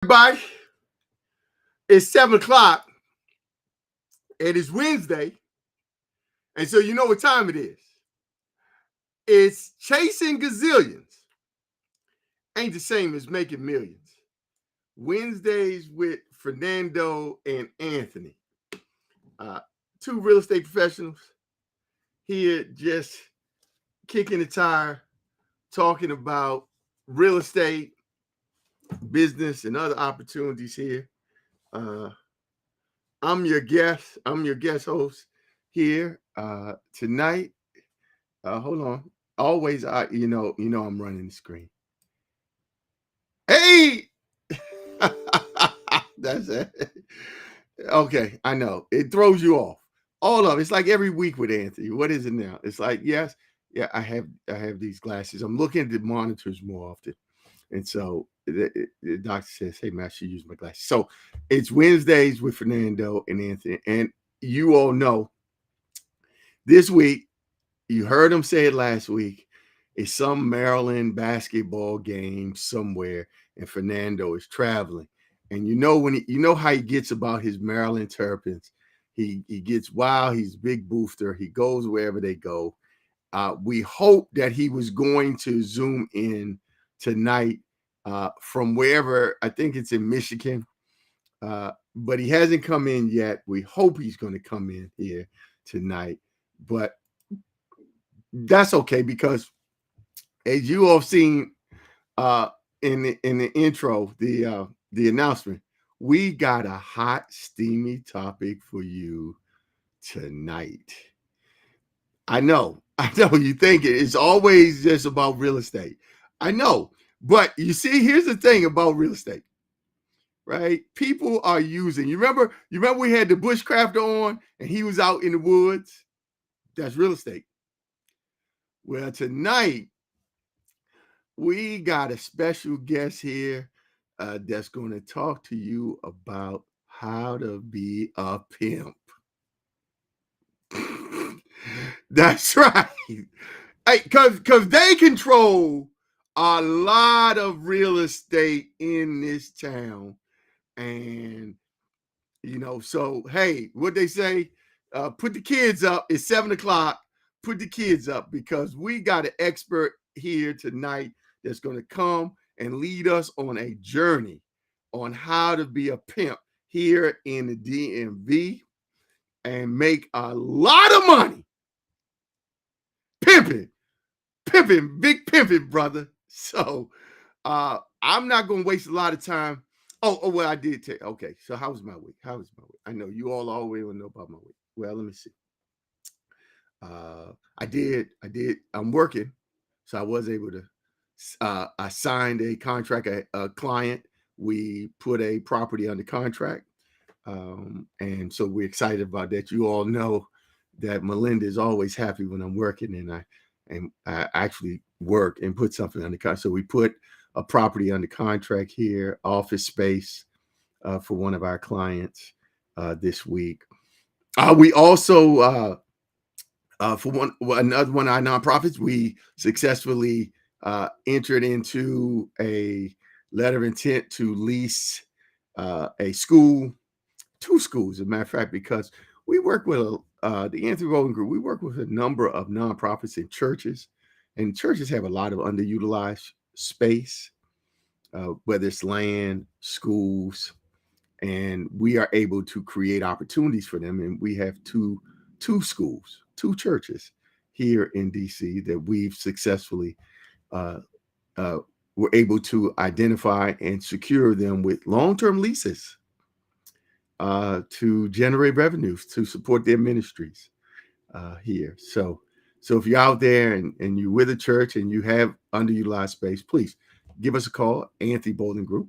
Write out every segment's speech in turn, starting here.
Everybody, it's 7 o'clock and it's Wednesday. And so you know what time it is. It's chasing gazillions. Ain't the same as making millions. Wednesdays with Fernando and Anthony. Two real estate professionals here just kicking the tire, talking about real estate, business, and other opportunities here. I'm your guest. I'm your guest host here tonight. Hold on. Always, you know, I'm running the screen. Hey, that's it. Okay, I know it throws you off. All of it's like every week with Anthony. What is it now? It's like yes, yeah. I have these glasses. I'm looking at the monitors more often, and so the doctor says, "Hey, man, I should use my glasses." So it's Wednesdays with Fernando and Anthony, and you all know this week. You heard him say it last week. It's some Maryland basketball game somewhere, and Fernando is traveling. And you know you know how he gets about his Maryland Terrapins. He gets wild. He's a big booster. He goes wherever they go. We hope that he was going to zoom in tonight from wherever. I think it's in Michigan, but he hasn't come in yet. We hope he's going to come in here tonight, but that's okay because as you all have seen in the intro, the announcement, we got a hot, steamy topic for you tonight. I know you think it's always just about real estate. I know, but you see, here's the thing about real estate, right? People are using. You remember we had the bushcrafter on, and he was out in the woods. That's real estate. Well, tonight we got a special guest here that's going to talk to you about how to be a pimp. That's right. Hey, because they control a lot of real estate in this town. And, so, hey, what they say, put the kids up. It's 7 o'clock. Put the kids up because we got an expert here tonight that's going to come and lead us on a journey on how to be a pimp here in the DMV and make a lot of money. Pimping, big pimping, brother. So I'm not going to waste a lot of time. Oh, well, I did take. Okay, so how was my week? I know you all always want to know about my week. Well, let me see. I did. I'm working, so I was able to. I signed a contract. A client. We put a property under contract, and so we're excited about that. You all know that Melinda is always happy when I'm working, and I actually work and put something under contract. So we put a property under contract here, office space for one of our clients this week. We also for another one of our nonprofits, we successfully entered into a letter of intent to lease a school, 2 schools, as a matter of fact, because we work with the Anthony Rolling Group. We work with a number of nonprofits and churches have a lot of underutilized space, whether it's land, schools, and we are able to create opportunities for them. And we have two schools, 2 churches here in DC that we've successfully were able to identify and secure them with long-term leases to generate revenues to support their ministries here. So if you're out there and you're with a church and you have underutilized space, please give us a call, Anthony Bowling Group,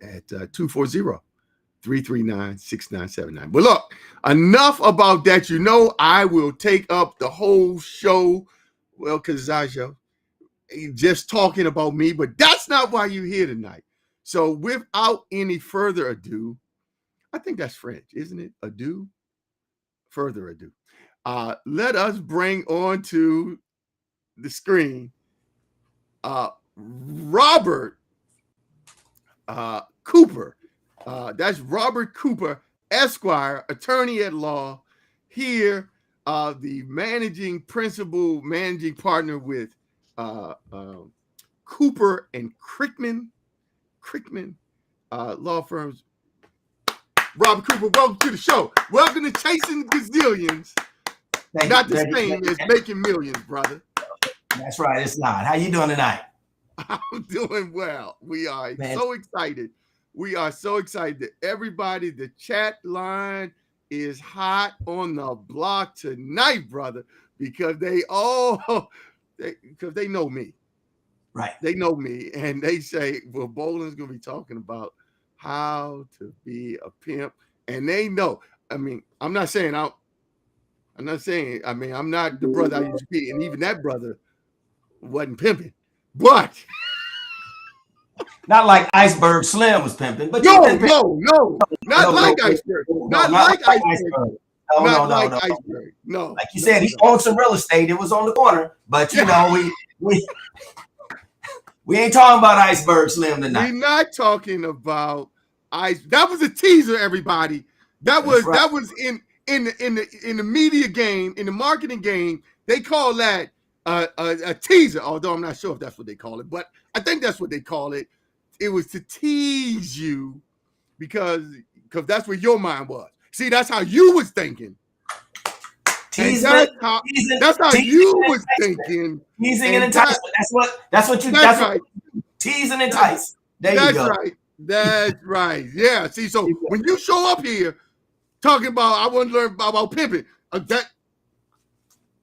at 240-339-6979. But look, enough about that. I will take up the whole show. Well, because Zajo, just talking about me, but that's not why you're here tonight. So without any further ado, I think that's French, isn't it? Ado, further ado. Let us bring on to the screen Robert Cooper. That's Robert Cooper, Esquire, attorney at law, here, the managing partner with Cooper and Crickman law firms. Robert Cooper, welcome to the show. Welcome to Chasing Gazillions. Not the same as making millions, brother. That's right. It's not. How you doing tonight? I'm doing well. We are so excited. We are so excited. Everybody, the chat line is hot on the block tonight, brother, because they know me. Right. They know me, and they say, well, Boland's going to be talking about how to be a pimp, and they know. I mean, I'm not the brother I used to be, and even that brother wasn't pimping, but not like Iceberg Slim was pimping, but no, not like Iceberg. Not like Iceberg. Not like Iceberg. No. Like you said, he owned some real estate. It was on the corner, but you know, we ain't talking about Iceberg Slim tonight. We're not talking about ice. That was a teaser, everybody. That was in the media game, in the marketing game. They call that a teaser. Although I'm not sure if that's what they call it, but I think that's what they call it. It was to tease you because that's where your mind was. See, that's how you was thinking. That's how you was thinking. Teasing and enticing. That's what tease and entice. There you go. That's right. Yeah. See, so when you show up here talking about I want to learn about pimping,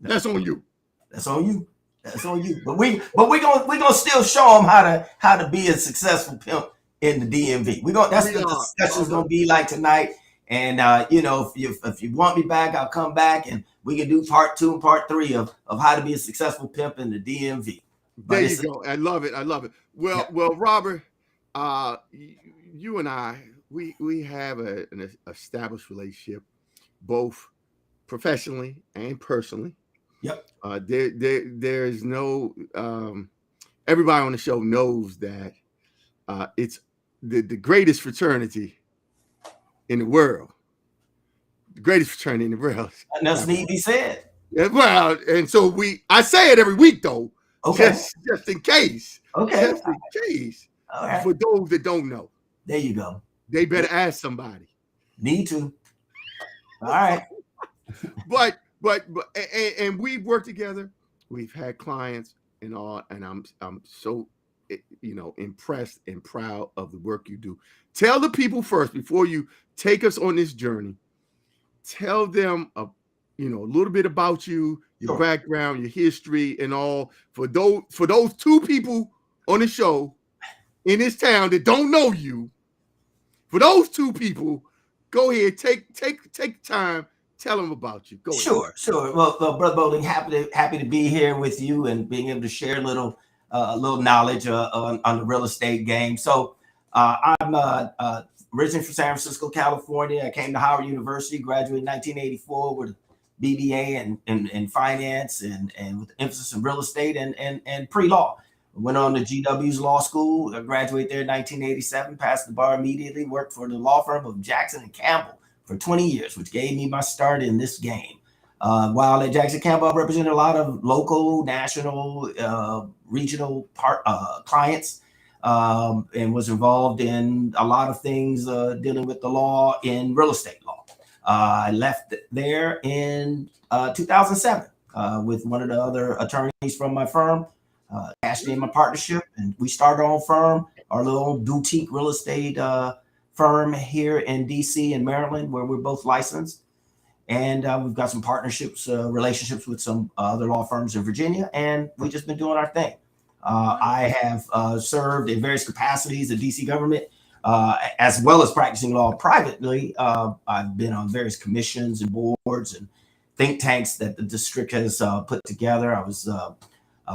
that's on you. That's on you. That's on you. But we gonna still show them how to be a successful pimp in the DMV. That's what the discussion's gonna be like tonight. And if you want me back, I'll come back and we can do part 2 and part 3 of how to be a successful pimp in the DMV. There you go. I love it. Well, Robert, you and I, we have an established relationship, both professionally and personally. Yep. There is no everybody on the show knows that it's the greatest fraternity in the world. The greatest fraternity in the world. That's need to be said. Well, and so I say it every week though. Okay. Just in case. Okay. Just in case. All right. For those that don't know. There you go. They better ask somebody. Need to. All right. But and we've worked together. We've had clients and all, and I'm so impressed and proud of the work you do. Tell the people first before you take us on this journey. Tell them a little bit about you, your background, your history, and all. For those 2 people on the show in this town that don't know you, for those 2 people, go ahead, take time, tell them about you. Go ahead. Sure. Well, Brother Bowling, happy to be here with you and being able to share a little knowledge on the real estate game. So I'm originally from San Francisco, California. I came to Howard University, graduated in 1984 with a BBA in finance and with emphasis in real estate and pre-law. Went on to GW's law school. I graduated there in 1987, passed the bar immediately, worked for the law firm of Jackson and Campbell for 20 years, which gave me my start in this game. While at Jackson Campbell, I represented a lot of local, national, regional clients, and was involved in a lot of things dealing with the law in real estate law. I left there in 2007 with one of the other attorneys from my firm, cashed in my partnership, and we started our own firm, our little boutique real estate firm here in DC and Maryland, where we're both licensed. And we've got some partnerships, relationships with some other law firms in Virginia, and we've just been doing our thing. I have served in various capacities in DC government, as well as practicing law privately. I've been on various commissions and boards and think tanks that the district has put together. I was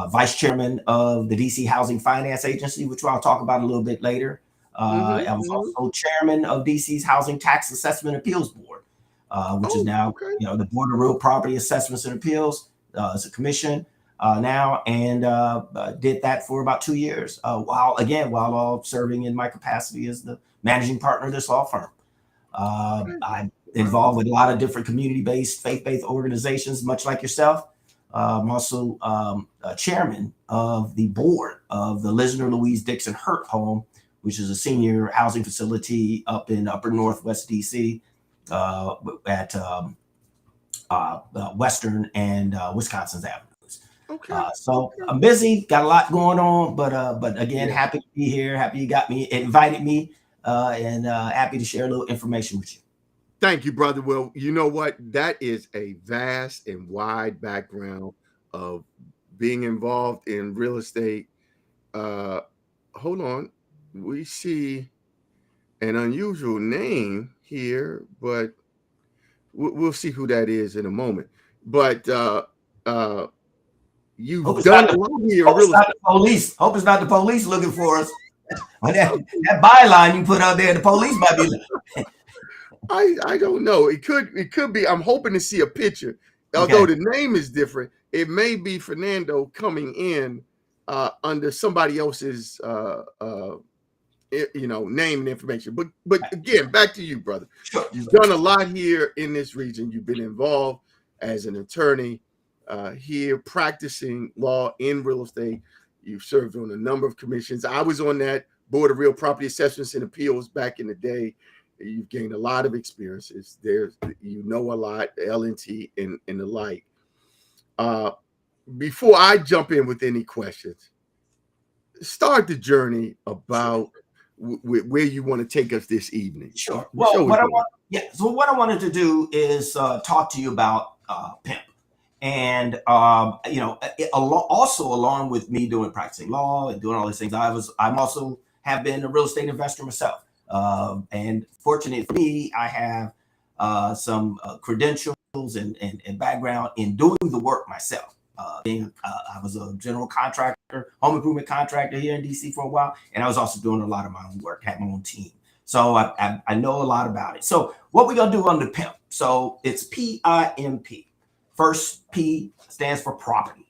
vice chairman of the DC Housing Finance Agency, which I'll talk about a little bit later. I was also chairman of DC's Housing Tax Assessment Appeals Board, which is now the Board of Real Property Assessments and Appeals. It's a commission now, and did that for about 2 years, while all serving in my capacity as the managing partner of this law firm. I'm involved with a lot of different community-based, faith-based organizations, much like yourself. I'm also chairman of the board of the Lisner Louise Dixon Hurt Home, which is a senior housing facility up in upper Northwest DC at Western and Wisconsin's avenues. Okay. So I'm busy, got a lot going on, but again, happy to be here. Happy you got me, invited me, and happy to share a little information with you. Thank you, brother. Well, you know what? That is a vast and wide background of being involved in real estate. Hold on. We see an unusual name here, but we'll see who that is in a moment. But you've done a lot here. Hope it's not the police. Hope it's not the police looking for us. that byline you put out there, the police might be. I don't know. It could be. I'm hoping to see a picture. Although the name is different, it may be Fernando coming in under somebody else's name and information. But again, back to you, brother. Sure. You've done a lot here in this region. You've been involved as an attorney here practicing law in real estate. You've served on a number of commissions. I was on that Board of Real Property Assessments and Appeals back in the day. You've gained a lot of experiences. You know a lot, L&T and the like. Before I jump in with any questions, start the journey about where you want to take us this evening. Sure. Well, so what I wanted to do is talk to you about PIMP. And also along with me doing practicing law and doing all these things, I'm also have been a real estate investor myself. And fortunate for me, I have some credentials and background in doing the work myself. I was a general contractor, home improvement contractor here in DC for a while, and I was also doing a lot of my own work, had my own team. So I know a lot about it. So what we're gonna do under PIMP? So it's PIMP. First P stands for property.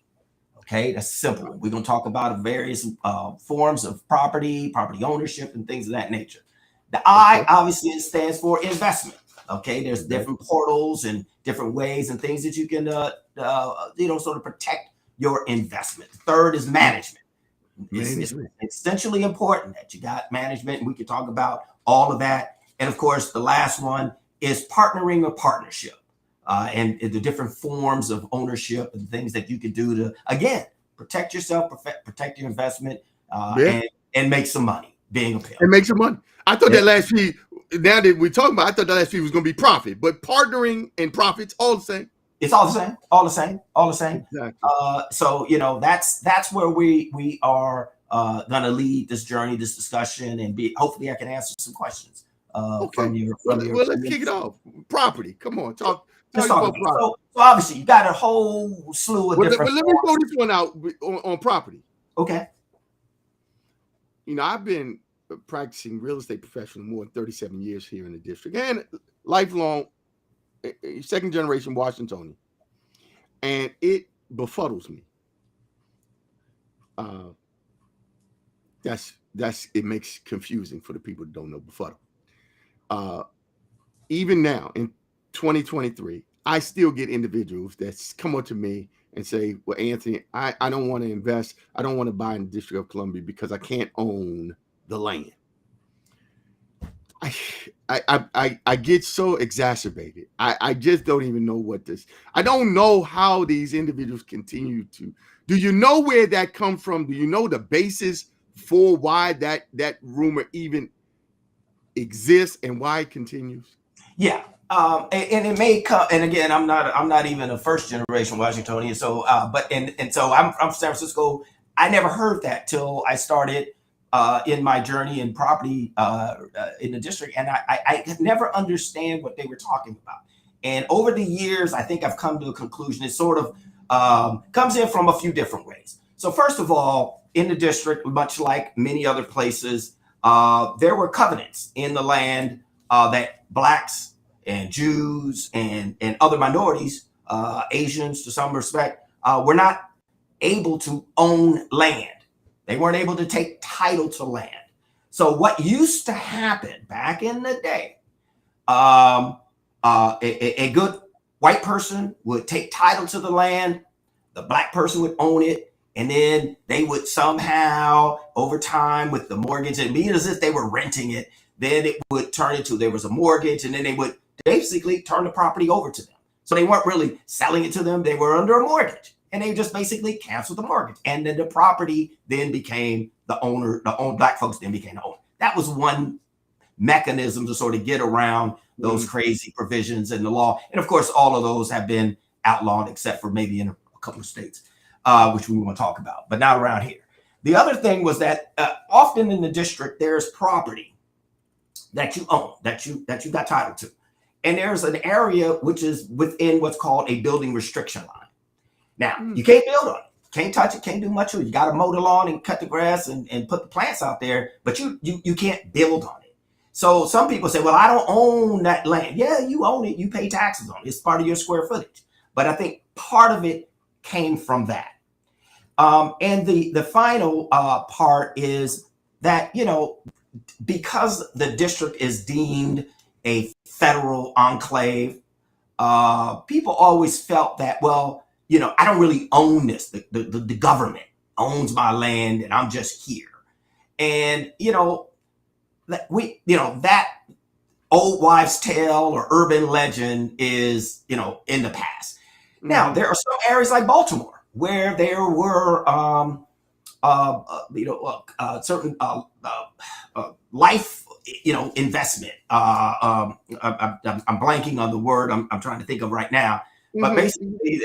Okay, that's simple. We're gonna talk about various forms of property ownership, and things of that nature. The I obviously stands for investment. Okay, there's different portals and different ways and things that you can, sort of protect your investment. Third is management. It's essentially important that you got management, and we can talk about all of that. And of course, the last one is partnering or partnership, and the different forms of ownership and things that you can do to, again, protect yourself, protect your investment, and make some money being a PIMP. And make some money. I thought that last P, now that we're talking about, I thought that last P was going to be profit, but partnering and profits, all the same. It's all the same, all the same, all the same. Exactly. So, that's where we are going to lead this journey, this discussion, and hopefully I can answer some questions. From your, let's kick it off. Property. Come on, talk about property. So obviously you got a whole slew of different. Let me throw this one out on property. Okay. I've been practicing real estate professional more than 37 years here in the district, and lifelong second generation Washingtonian, and it befuddles me. It makes confusing for the people that don't know befuddle. Even now in 2023, I still get individuals that come up to me and say, well, Anthony, I don't want to invest. I don't want to buy in the District of Columbia because I can't own the land. I get so exacerbated. I just don't even know I don't know how these individuals continue to. Do you know where that comes from? Do you know the basis for why that rumor even exists and why it continues? Yeah. And it may come, and again, I'm not even a first generation Washingtonian. So, so I'm from San Francisco. I never heard that till I started in my journey in property in the district, and I could never understand what they were talking about. And over the years, I think I've come to a conclusion. It sort of comes in from a few different ways. So first of all, in the district, much like many other places, there were covenants in the land that Blacks and Jews and other minorities, Asians to some respect, were not able to own land. They weren't able to take title to land. So what used to happen back in the day, a good white person would take title to the land, the black person would own it, and then they would somehow, over time with the mortgage, and being as if they were renting it, then it would turn into there was a mortgage, and then they would basically turn the property over to them. So they weren't really selling it to them, they were under a mortgage. And they just basically canceled the mortgage. And then the property then became the owner, black folks then became the owner. That was one mechanism to sort of get around those crazy provisions in the law. And of course, all of those have been outlawed, except for maybe in a couple of states, which we want to talk about, but not around here. The other thing was that often in the district, there's property that you own, that you got title to. And there's an area which is within what's called a building restriction line. Now, you can't build on it, can't touch it, can't do much of it. You got to mow the lawn and cut the grass and put the plants out there, but you can't build on it. So some people say, well, I don't own that land. Yeah, you own it. You pay taxes on it. It's part of your square footage. But I think part of it came from that. And the final part is that, because the district is deemed a federal enclave, people always felt that, well, I don't really own this. The government owns my land and I'm just here. And, that old wives' tale or urban legend is, in the past. Now, there are some areas like Baltimore where there were, certain life, investment. I'm blanking on the word I'm trying to think of right now. But basically,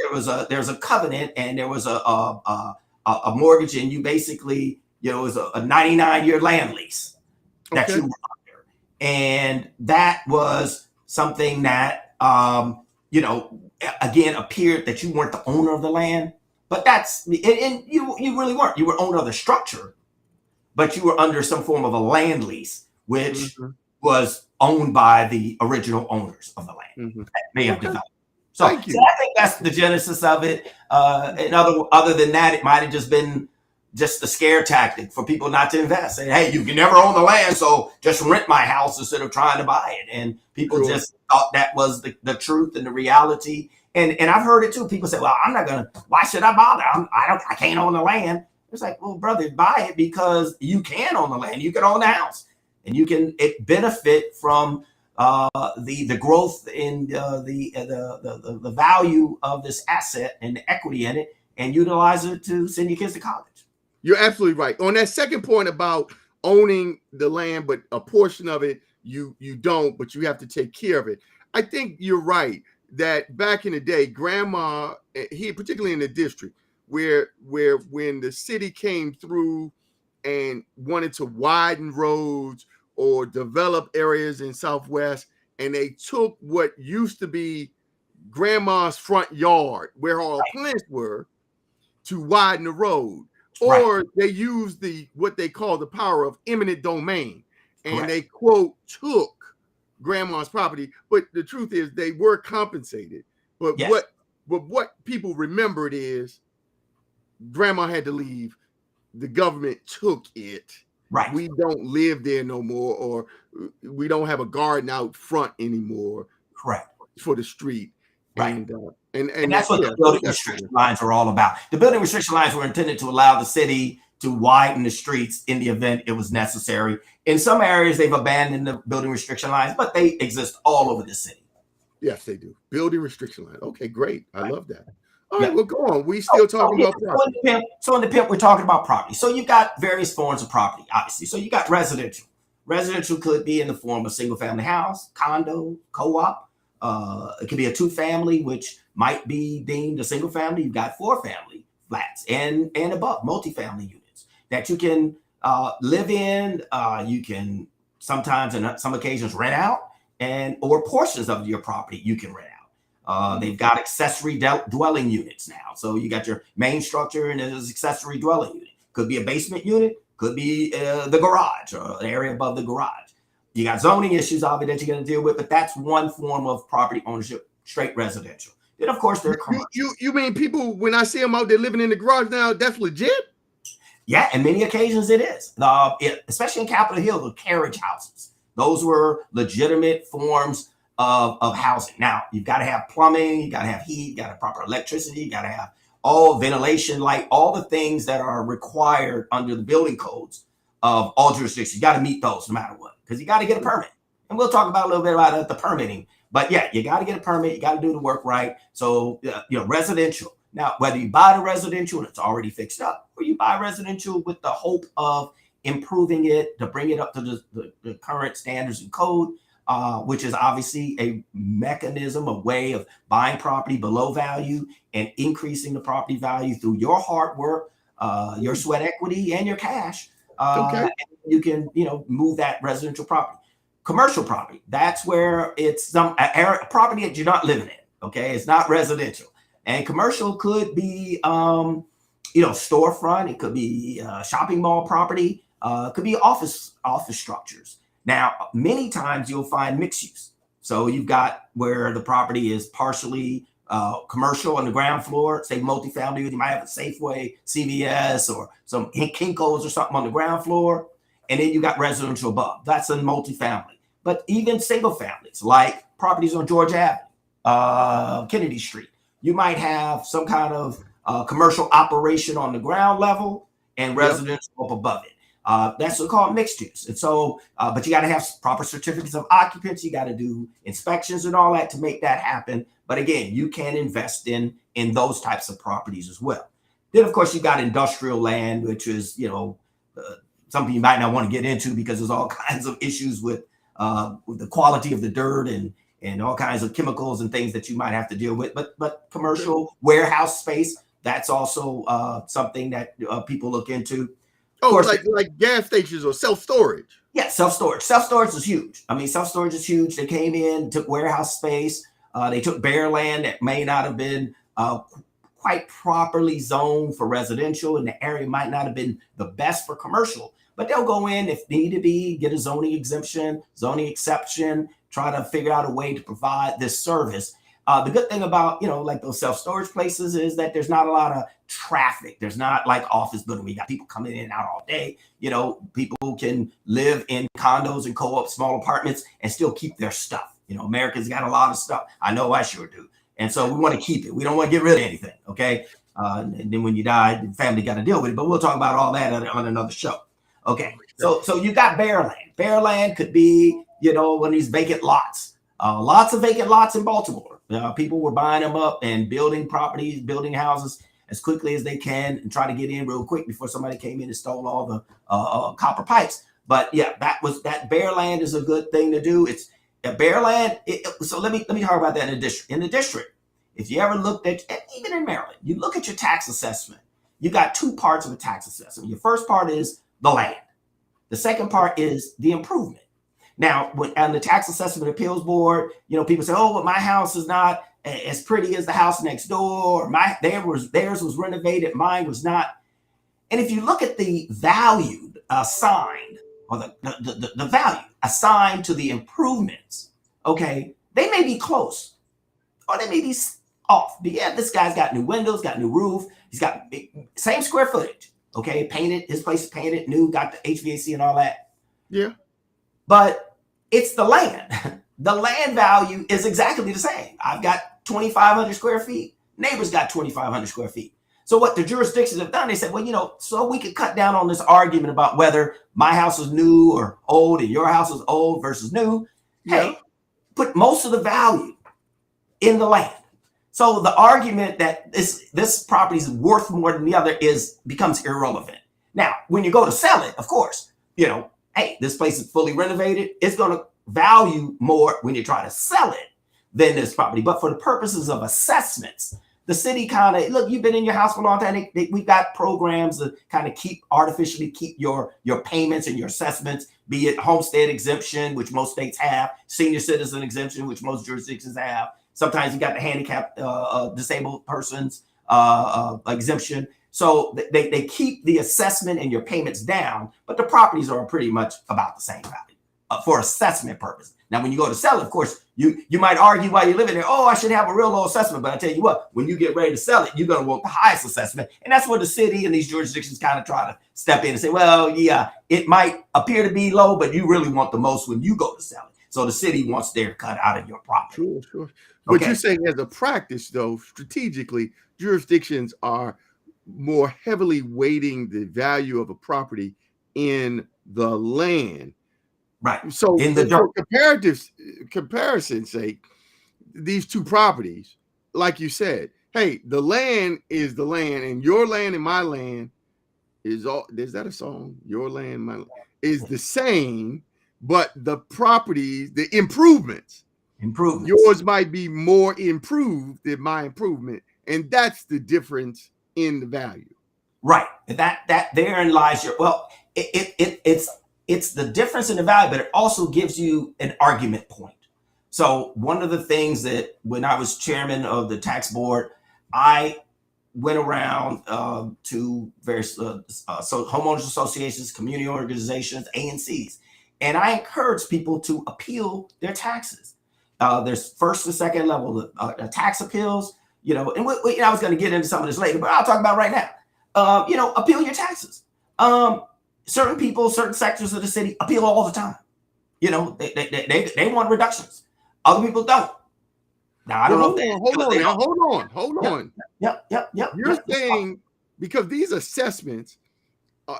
there's a covenant and there was a mortgage, and you basically, it was a 99-year land lease that you were under, and that was something that again appeared that you weren't the owner of the land, but that's and you really weren't. You were owner of the structure, but you were under some form of a land lease, which was owned by the original owners of the land that may have developed. So I think that's the genesis of it. And other than that, it might have just been just a scare tactic for people not to invest. Saying, hey, you can never own the land, so just rent my house instead of trying to buy it. And people just thought that was the truth and the reality. And I've heard it too. People say, well, why should I bother? I can't own the land. It's like, well, brother, buy it because you can own the land. You can own the house, and it benefit from the growth in the value of this asset and the equity in it, and utilize it to send your kids to college. You're absolutely right. On that second point about owning the land, but a portion of it you don't, but you have to take care of it. I think you're right that back in the day, grandma, particularly in the district, where when the city came through and wanted to widen roads or develop areas in Southwest, and they took what used to be grandma's front yard where all plants were to widen the road, or they used what they call the power of eminent domain, and they quote took grandma's property. But the truth is they were compensated. But what people remembered is grandma had to leave. The government took it. Right. We don't live there no more, or we don't have a garden out front anymore. Correct. For the street. Right. And that's what the building restriction lines are all about. The building restriction lines were intended to allow the city to widen the streets in the event it was necessary. In some areas, they've abandoned the building restriction lines, but they exist all over the city. Yes, they do. Building restriction line. Okay, great. I love that. All right, well, go on. We still talking about property. So in the PIMP, we're talking about property. So you've got various forms of property, obviously. So you got residential. Residential could be in the form of single-family house, condo, co-op. It could be a two-family, which might be deemed a single-family. You've got four-family flats and above, multifamily units that you can live in. You can sometimes, in some occasions, rent out, or portions of your property you can rent out. They've got accessory dwelling units now. So you got your main structure and there's accessory dwelling unit. Could be a basement unit, could be the garage or an area above the garage. You got zoning issues, obviously, that you're going to deal with, but that's one form of property ownership, straight residential. Then, of course, there are commercial. You mean people, when I see them out there living in the garage now, that's legit? Yeah, and many occasions it is. Especially in Capitol Hill, the carriage houses. Those were legitimate forms of housing. Now, you've got to have plumbing, you got to have heat, you got to have proper electricity, you got to have all ventilation, light, all the things that are required under the building codes of all jurisdictions. You got to meet those no matter what, because you got to get a permit. And we'll talk about a little bit about the permitting. But yeah, you got to get a permit, you got to do the work right. So, residential. Now, whether you buy the residential and it's already fixed up, or you buy residential with the hope of improving it to bring it up to the current standards and code, which is obviously a mechanism, a way of buying property below value and increasing the property value through your hard work, your sweat equity, and your cash. Okay. And you can, move that residential property. Commercial property, that's where it's some property that you're not living in. Okay, it's not residential. And commercial could be, storefront. It could be shopping mall property. It could be office structures. Now, many times you'll find mixed use. So you've got where the property is partially commercial on the ground floor, say multifamily. You might have a Safeway, CVS, or some Kinko's or something on the ground floor. And then you got residential above. That's a multifamily. But even single families, like properties on George Avenue, Kennedy Street, you might have some kind of commercial operation on the ground level and residential up above it. That's what's called mixed use. And so, but you got to have proper certificates of occupancy. You got to do inspections and all that to make that happen. But again, you can invest in those types of properties as well. Then, of course, you got industrial land, which is, something you might not want to get into because there's all kinds of issues with the quality of the dirt and all kinds of chemicals and things that you might have to deal with. But commercial warehouse space, that's also something that people look into. Of course, like gas stations or self-storage. Yeah, self-storage. Self-storage is huge. I mean, self-storage is huge. They came in, took warehouse space. They took bare land that may not have been quite properly zoned for residential, and the area might not have been the best for commercial. But they'll go in if need to be, get a zoning exemption, zoning exception, try to figure out a way to provide this service. The good thing about, like those self-storage places is that there's not a lot of traffic. There's not like office building. We got people coming in and out all day. People can live in condos and co-op small apartments and still keep their stuff. America's got a lot of stuff. I know I sure do. And so we want to keep it. We don't want to get rid of anything. Okay. And then when you die, the family got to deal with it. But we'll talk about all that on another show. Okay. So you got bare land. Bare land could be, one of these vacant lots. Lots of vacant lots in Baltimore. People were buying them up and building properties, building houses as quickly as they can and try to get in real quick before somebody came in and stole all the copper pipes. But yeah, that bare land is a good thing to do. It's bare land. So let me talk about that in the district. In the district, if you ever looked at, even in Maryland, you look at your tax assessment. You got two parts of a tax assessment. Your first part is the land. The second part is the improvement. Now, on the Tax Assessment Appeals Board, people say, "Oh, well, my house is not as pretty as the house next door. Theirs was renovated, mine was not." And if you look at the value assigned, or the value assigned to the improvements, okay, they may be close, or they may be off. But yeah, this guy's got new windows, got new roof, he's got same square footage, okay, painted, his place is painted new, got the HVAC and all that. Yeah. But it's the land. The land value is exactly the same. I've got 2,500 square feet. Neighbors got 2,500 square feet. So what the jurisdictions have done, they said, well, so we could cut down on this argument about whether my house is new or old and your house is old versus new. Yeah. Hey, put most of the value in the land. So the argument that this property is worth more than the other becomes irrelevant. Now, when you go to sell it, of course, hey, this place is fully renovated. It's going to value more when you try to sell it than this property. But for the purposes of assessments, the city kind of, look, you've been in your house for a long time. We've got programs to kind of artificially keep your payments and your assessments, be it homestead exemption, which most states have, senior citizen exemption, which most jurisdictions have. Sometimes you got the handicapped, disabled persons exemption. So they keep the assessment and your payments down, but the properties are pretty much about the same value. for assessment purpose. Now, when you go to sell it, of course, you might argue while you're living there, oh, I should have a real low assessment. But I tell you what, when you get ready to sell it, you're going to want the highest assessment. And that's where the city and these jurisdictions kind of try to step in and say, well, yeah, it might appear to be low, but you really want the most when you go to sell it. So the city wants their cut out of your property. Sure. But you're saying as a practice, though, strategically, jurisdictions are more heavily weighting the value of a property in the land. Right. So for comparison's sake, these two properties, like you said, hey, the land is the land, and your land and my land is that a song? Your land, my land is the same, but the properties, the improvements, yours might be more improved than my improvement, and that's the difference in the value. Right. That therein lies your it's the difference in the value, but it also gives you an argument point. So one of the things that when I was chairman of the tax board, I went around to various homeowners associations, community organizations, ANCs, and I encourage people to appeal their taxes. There's first and second level tax appeals, and I was going to get into some of this later, but I'll talk about it right now. Appeal your taxes. Certain people, certain sectors of the city appeal all the time. They want reductions. Other people don't. Now, I don't know. Hold on. Yep. You're saying because these assessments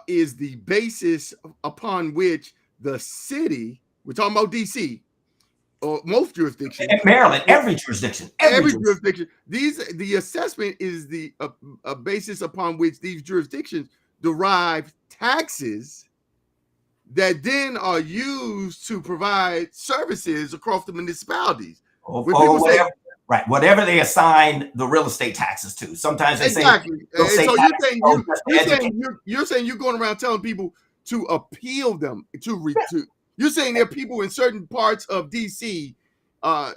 is the basis upon which the city, we're talking about DC, or most jurisdictions, Maryland, every jurisdiction, the assessment is the basis upon which these jurisdictions derive taxes that then are used to provide services across the municipalities. Whatever they assign the real estate taxes to. Sometimes they exactly. So you're saying you're going around telling people to appeal them to. You're saying there are people in certain parts of DC,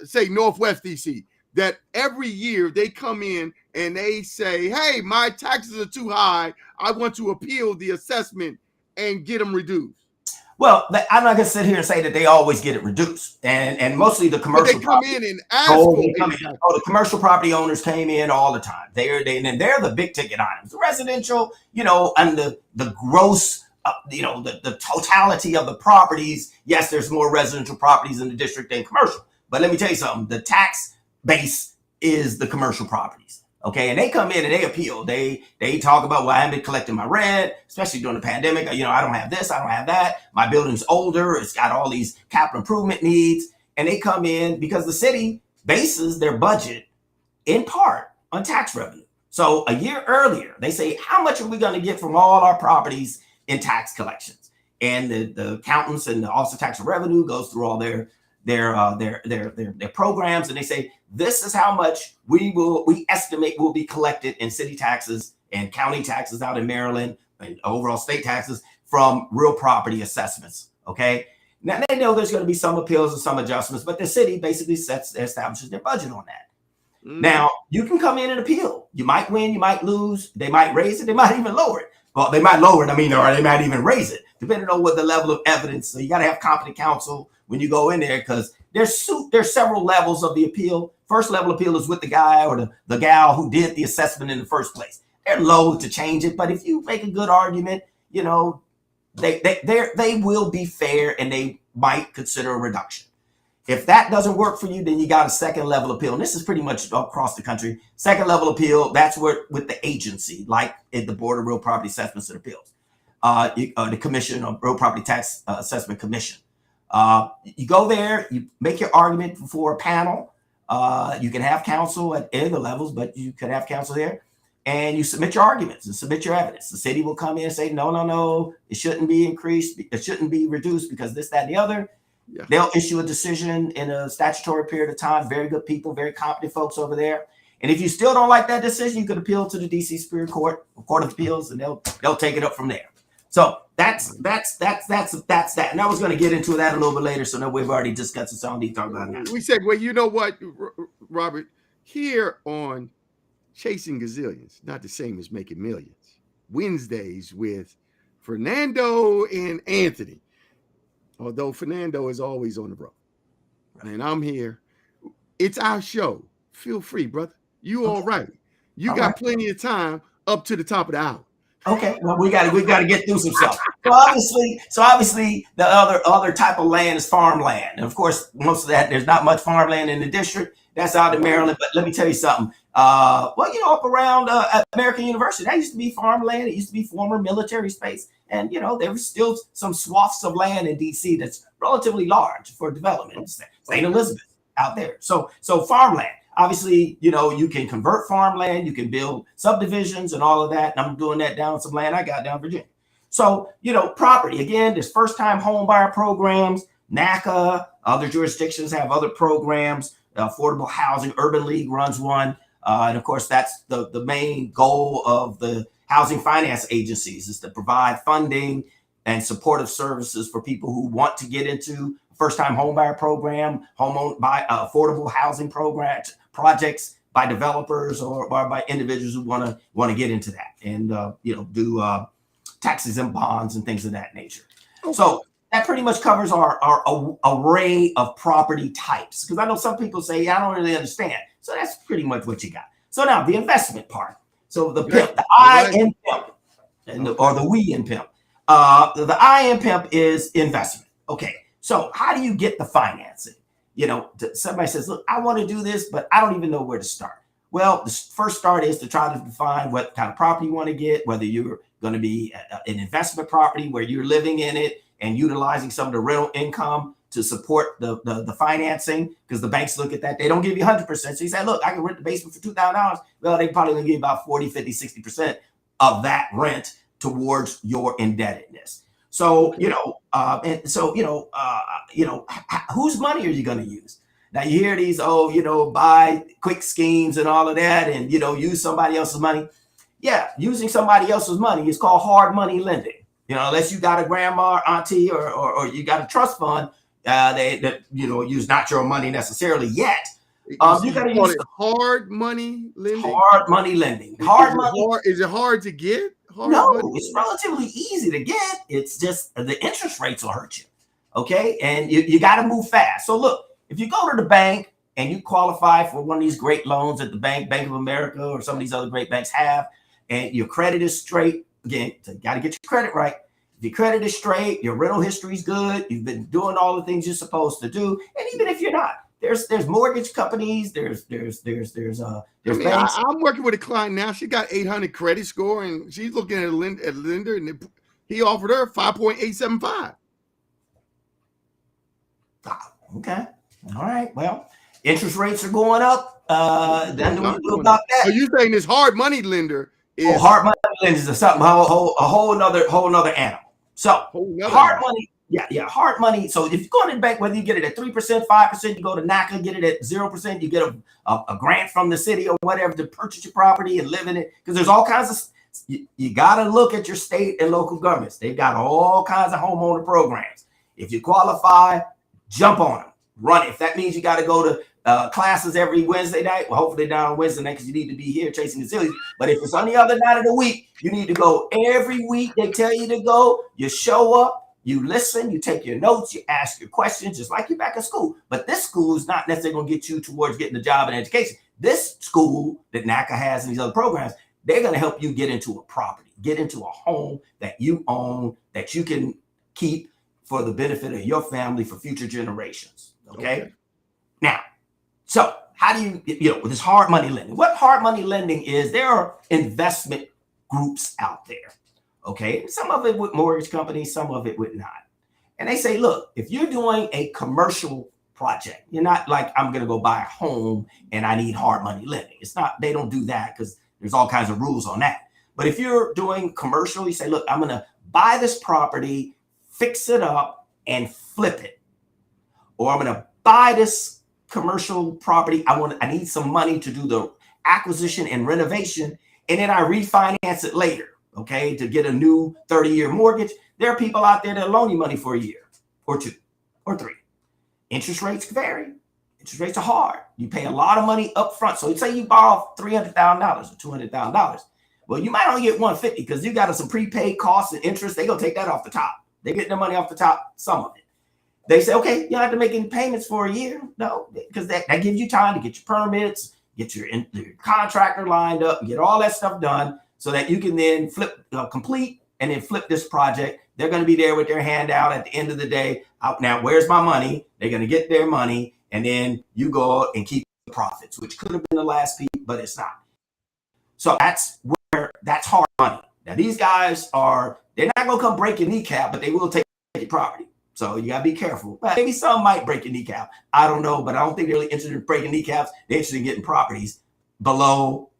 say Northwest DC, that every year they come in and they say, "Hey, my taxes are too high. I want to appeal the assessment and get them reduced." Well, I'm not going to sit here and say that they always get it reduced, and mostly the commercial. But they come in and ask for it. The commercial property owners came in all the time. They're the big ticket items, the residential, and the gross, the totality of the properties. Yes, there's more residential properties in the district than commercial, but let me tell you something: the tax base is the commercial properties. Okay, and they come in and they appeal. They talk about, well, I haven't been collecting my rent, especially during the pandemic. I don't have this, I don't have that. My building's older. It's got all these capital improvement needs. And they come in because the city bases their budget in part on tax revenue. So a year earlier, they say, how much are we going to get from all our properties in tax collections? And the accountants and the Office of Tax and Revenue goes through all their programs, and they say this is how much we estimate will be collected in city taxes and county taxes out in Maryland and overall state taxes from real property assessments. Okay, now they know there's going to be some appeals and some adjustments, but the city basically establishes their budget on that. Now you can come in and appeal. You might win, you might lose. They might raise it, they might even lower it. Well, they might lower it, or they might even raise it, depending on what the level of evidence. So you got to have competent counsel when you go in there, because there's several levels of the appeal. First level appeal is with the guy or the gal who did the assessment in the first place. They're loath to change it, but if you make a good argument, they will be fair and they might consider a reduction. If that doesn't work for you, then you got a second level appeal. And this is pretty much across the country. Second level appeal, that's where with the agency, like at the Board of Real Property Assessments and Appeals, the Commission of Real Property Tax Assessment Commission. You go there, you make your argument before a panel. You can have counsel at any of the levels, but you could have counsel there, and you submit your arguments and submit your evidence. The city will come in and say, no, it shouldn't be increased. It shouldn't be reduced because this, that, and the other. Yeah. They'll issue a decision in a statutory period of time. Very good people, very competent folks over there. And if you still don't like that decision, you could appeal to the DC Superior Court or Court of Appeals, and they'll take it up from there. So that's that. And I was going to get into that a little bit later. So now we've already discussed it. So I don't need to talk about that. We said, well, you know what, Robert, here on Chasing Gazillions, not the same as Making Millions, Wednesdays with Fernando and Anthony. Although Fernando is always on the road. And I'm here. It's our show. Feel free, brother. You all Okay. right. You All right. got plenty of time up to the top of the hour. Okay, well, we got to get through some stuff. So obviously, the other type of land is farmland, and of course, most of that there's not much farmland in the district. That's out in Maryland. But let me tell you something. Well, up around at American University, that used to be farmland. It used to be former military space, and there was still some swaths of land in D.C. that's relatively large for development. St. Elizabeth out there. So farmland. Obviously, you can convert farmland, you can build subdivisions and all of that. And I'm doing that down some land I got down in Virginia. So, property, again, there's first-time home buyer programs, NACA, other jurisdictions have other programs, affordable housing, Urban League runs one. And of course, that's the main goal of the housing finance agencies is to provide funding and supportive services for people who want to get into first-time home buyer program, affordable housing projects by developers or by individuals who want to get into that and do taxes and bonds and things of that nature. Okay. So that pretty much covers our array of property types, because I know some people say, I don't really understand. So that's pretty much what you got. So now the investment part. So the PIMP, the I in PIMP, or the we in PIMP. The I in PIMP is investment. Okay. So how do you get the financing? Somebody says, look, I want to do this, but I don't even know where to start. Well, the first start is to try to define what kind of property you want to get, whether you're going to be an investment property where you're living in it and utilizing some of the rental income to support the financing, because the banks look at that. They don't give you 100%. So you say, look, I can rent the basement for $2,000. Well, they probably going to give you about 40, 50, 60% of that rent towards your indebtedness. So, whose money are you going to use? Now you hear these, buy quick schemes and all of that, and, use somebody else's money. Yeah, using somebody else's money is called hard money lending. Unless you got a grandma, auntie, or you got a trust fund, that use not your money necessarily yet. You got to use hard money lending. Hard money lending. Is it hard to get? No, it's relatively easy to get. It's just the interest rates will hurt you. Okay. And you got to move fast. So look, if you go to the bank and you qualify for one of these great loans that the Bank of America or some of these other great banks have, and your credit is straight, again, so you got to get your credit right. If your credit is straight, your rental history is good, you've been doing all the things you're supposed to do. And even if you're not, there's mortgage companies, there's banks. I'm working with a client now. She got 800 credit score, and she's looking at a lender, and he offered her 5.875. Okay, all right. Well, interest rates are going up. Then we do about that. So you saying this hard money lender is hard money lenders is something a whole nother animal. So hard money. Yeah, hard money. So if you go to the bank, whether you get it at 3%, 5%, you go to NACA, get it at 0%, you get a grant from the city or whatever to purchase your property and live in it. Because there's all kinds of, you got to look at your state and local governments. They've got all kinds of homeowner programs. If you qualify, jump on them, run it. If that means you got to go to classes every Wednesday night, well, hopefully not on Wednesday night because you need to be here chasing Gazillions. But if it's on the other night of the week, you need to go every week. They tell you to go, you show up. You listen, you take your notes, you ask your questions, just like you're back in school. But this school is not necessarily going to get you towards getting a job and education. This school that NACA has and these other programs, they're going to help you get into a property, get into a home that you own, that you can keep for the benefit of your family for future generations. Okay. Now, so how do you, with this hard money lending? What hard money lending is, there are investment groups out there. Okay, some of it with mortgage companies, some of it with not. And they say, look, if you're doing a commercial project, you're not like, I'm going to go buy a home and I need hard money lending. It's not, they don't do that because there's all kinds of rules on that. But if you're doing commercial, you say, look, I'm going to buy this property, fix it up and flip it. Or I'm going to buy this commercial property. I need some money to do the acquisition and renovation, and then I refinance it later. Okay, to get a new 30-year mortgage. There are people out there that loan you money for a year or 2 or 3. Interest rates vary. Interest rates are hard. You pay a lot of money up front. So say you borrow $300,000 or $200,000. Well, you might only get $150 because you got some prepaid costs and interest. They're going to take that off the top. They get their money off the top, some of it. they say, okay, you don't have to make any payments for a year. No, because that gives you time to get your permits, get your contractor lined up, and get all that stuff done so that you can then complete and then flip this project. They're going to be there with their hand out at the end of the day. Now, where's my money? They're going to get their money, and then you go and keep the profits, which could have been the last piece, but it's not. So that's hard money. Now, these guys they're not going to come break your kneecap, but they will take your property. So you got to be careful. But maybe some might break your kneecap. I don't know, but I don't think they're really interested in breaking kneecaps. They're interested in getting properties below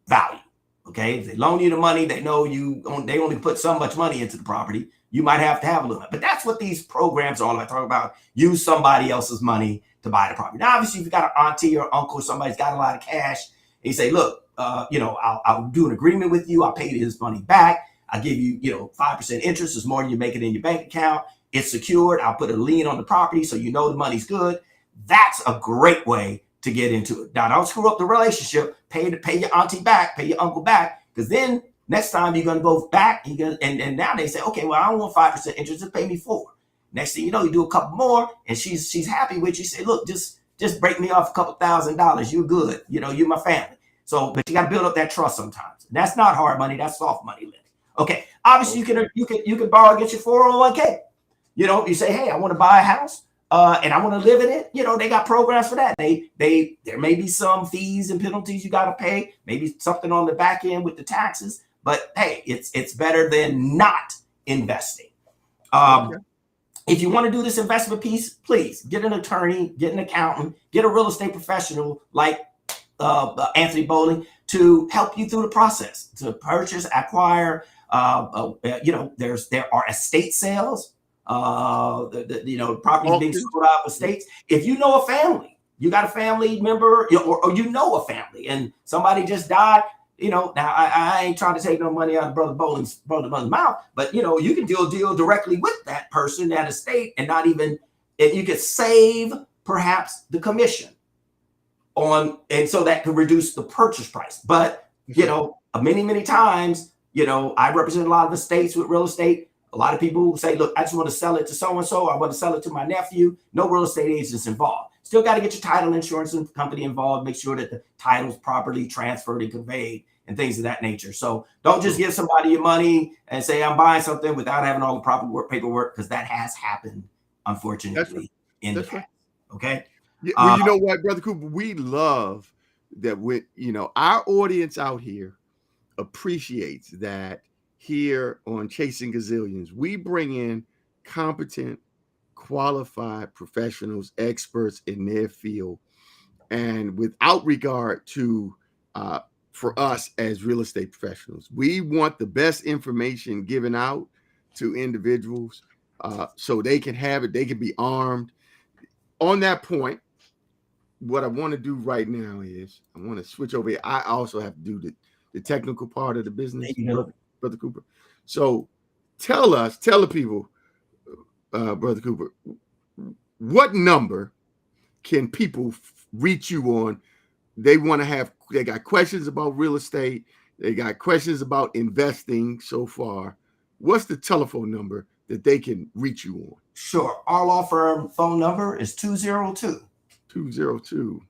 value. Okay, if they loan you the money, they know they only put so much money into the property. You might have to have a little bit. But that's what these programs are all about. Talk about use somebody else's money to buy the property. Now, obviously, if you got an auntie or uncle or somebody's got a lot of cash, and you say, look, I'll do an agreement with you. I'll pay you his money back. I'll give you, 5% interest. It's more than you make it in your bank account. It's secured. I'll put a lien on the property so you know the money's good. That's a great way to get into it. Now, don't screw up the relationship. Pay your auntie back, pay your uncle back, because then next time you're gonna go back. And now they say, okay, well, I don't want 5% interest. Just pay me 4%. Next thing you know, you do a couple more, and she's happy with you. Say, look, just break me off a couple $1,000s. You're good. You're my family. So, but you got to build up that trust sometimes. That's not hard money. That's soft money lending. Okay. Obviously, you can borrow against your 401k. You say, hey, I want to buy a house and I want to live in it. They got programs for that. There may be some fees and penalties you got to pay, maybe something on the back end with the taxes. But hey, it's better than not investing. If you want to do this investment piece, please get an attorney, get an accountant, get a real estate professional like Anthony Bowling to help you through the process to purchase, acquire. There are estate sales. Properties being sold out of estates. If you know a family, you got a family member, or a family, and somebody just died. Now I ain't trying to take no money out of Brother Bowling's mouth, but you can deal directly with that person, that estate, and you could save perhaps the commission and so that could reduce the purchase price. But many times, I represent a lot of estates with real estate. A lot of people say, look, I just want to sell it to so-and-so. I want to sell it to my nephew. No real estate agents involved. Still got to get your title insurance company involved. Make sure that the title's properly transferred and conveyed and things of that nature. So don't just give somebody your money and say, I'm buying something without having all the proper paperwork, because that has happened, unfortunately, in the past. Okay? Yeah, well, you know what, Brother Cooper? We love that our audience out here appreciates that. Here on Chasing Gazillions, we bring in competent, qualified professionals, experts in their field, and without regard to for us as real estate professionals, we want the best information given out to individuals so they can have it, they can be armed. On that point, what I want to do right now is I want to switch over here. I also have to do the technical part of the business. Brother Cooper. So tell the people, Brother Cooper, what number can people reach you on? They got questions about real estate. They got questions about investing so far. What's the telephone number that they can reach you on? Sure. Our law firm phone number is 202 202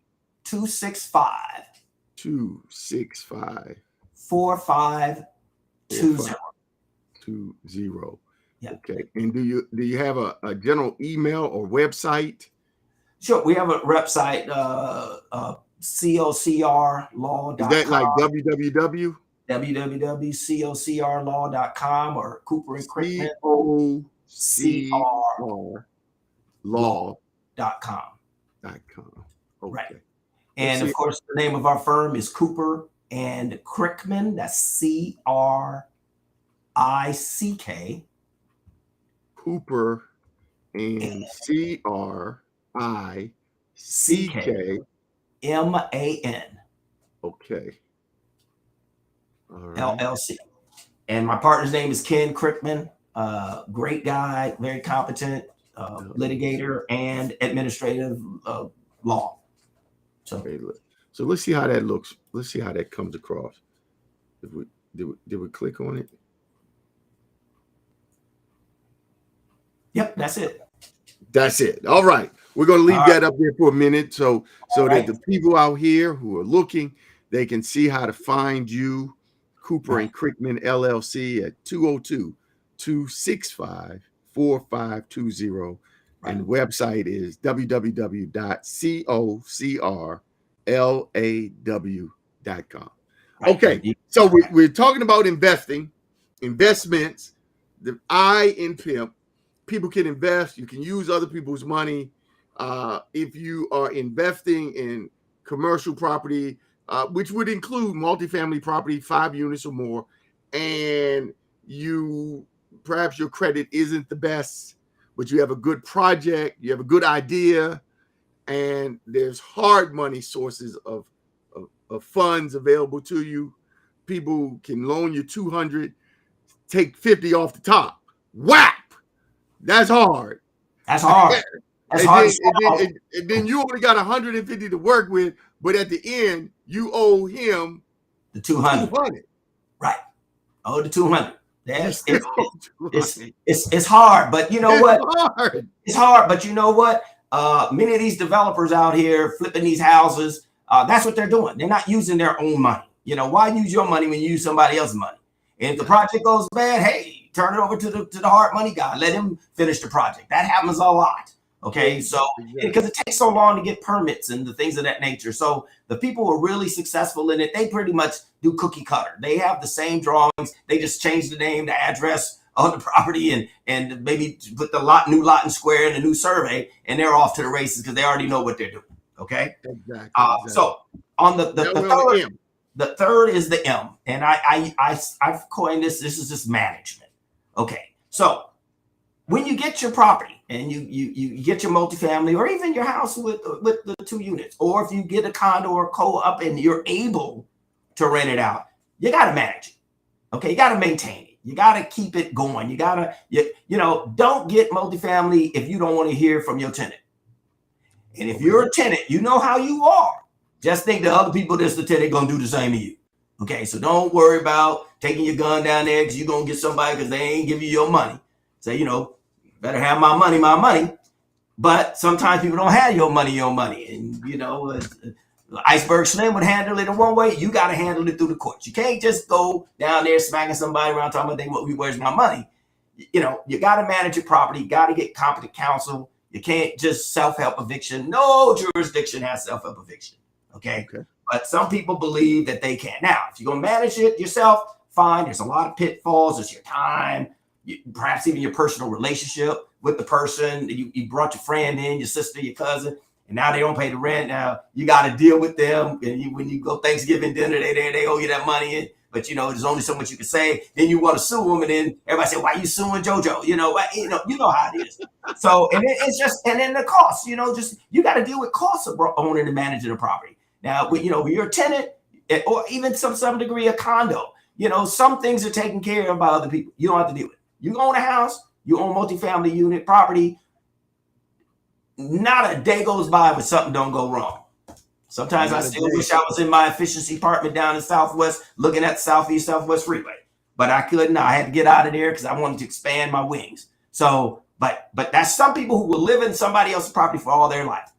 265 4520. 20. Yeah. Okay. And do you have a general email or website? Sure. We have a website, cocrlaw.com. Is that like www? www.cocrlaw.com or Cooper and Crickman. COCRlaw.com. Okay. Right. And of course, the name of our firm is Cooper and Crickman. That's CRICK. Cooper and CRICK MAN. Okay. All right. LLC. And my partner's name is Ken Crickman. Great guy, very competent litigator and administrative law. So let's see how that looks. Let's see how that comes across. Did we click on it? Yep, that's it. That's it. All right. We're going to leave All that up there for a minute so that right. the people out here who are looking, they can see how to find you, Cooper and Crickman LLC at 202-265-4520. And the website is www.cocrlaw.com. Right. Okay. So we're talking about investments, the I in PIMP. People can invest. You can use other people's money. If you are investing in commercial property, which would include multifamily property, 5 units or more, and perhaps your credit isn't the best, but you have a good project, you have a good idea, and there's hard money sources of funds available to you. People can loan you 200, take 50 off the top. Whap! That's hard. That's hard. That's hard. And then you only got 150 to work with, but at the end, you owe him the 200. Right. Oh, the 200. It's hard, but you know what? It's hard, but you know what? Many of these developers out here flipping these houses, that's what they're doing. They're not using their own money. You know, why use your money when you use somebody else's money? And if the project goes bad, hey, turn it over to the hard money guy. Let him finish the project. That happens a lot. Okay, so because it takes so long to get permits and the things of that nature. So the people who are really successful in it, they pretty much do cookie cutter. They have the same drawings. They just change the name, the address of the property, and maybe put the new lot and square in a new survey, and they're off to the races because they already know what they're doing. Okay, exactly. So on the third is the M, and I've coined this. This is just management. Okay, so when you get your property and you get your multifamily or even your house with the 2 units, or if you get a condo or co-op and you're able to rent it out, you got to manage it. Okay, you got to maintain it. You got to keep it going. You got to don't get multifamily if you don't want to hear from your tenant. And if you're a tenant, you know how you are. Just think the other people that's the tenant going to do the same to you. Okay, so don't worry about taking your gun down there because you're going to get somebody because they ain't give you your money. Say, better have my money. But sometimes people don't have your money. And, Iceberg Slim would handle it in one way. You got to handle it through the courts. You can't just go down there smacking somebody around talking about, where's my money? You got to manage your property. You got to get competent counsel. You can't just self-help eviction. No jurisdiction has self-help eviction. Okay. But some people believe that they can. Now, if you're going to manage it yourself, fine. There's a lot of pitfalls. There's your time, perhaps even your personal relationship with the person. You brought your friend in, your sister, your cousin, and now they don't pay the rent. Now you got to deal with them. And when you go Thanksgiving dinner, they owe you that money. But there's only so much you can say. Then you want to sue them, and then everybody say, "Why are you suing JoJo?" You know how it is. So, and then the cost. You got to deal with costs of owning and managing a property. Now, when you're a tenant, or even some degree a condo. Some things are taken care of by other people. You don't have to deal with it. You own a house, you own multifamily unit property. Not a day goes by when something don't go wrong. Sometimes I still wish I was in my efficiency apartment down in Southwest, looking at the Southwest Freeway, but I couldn't. I had to get out of there because I wanted to expand my wings. So, but that's some people who will live in somebody else's property for all their life.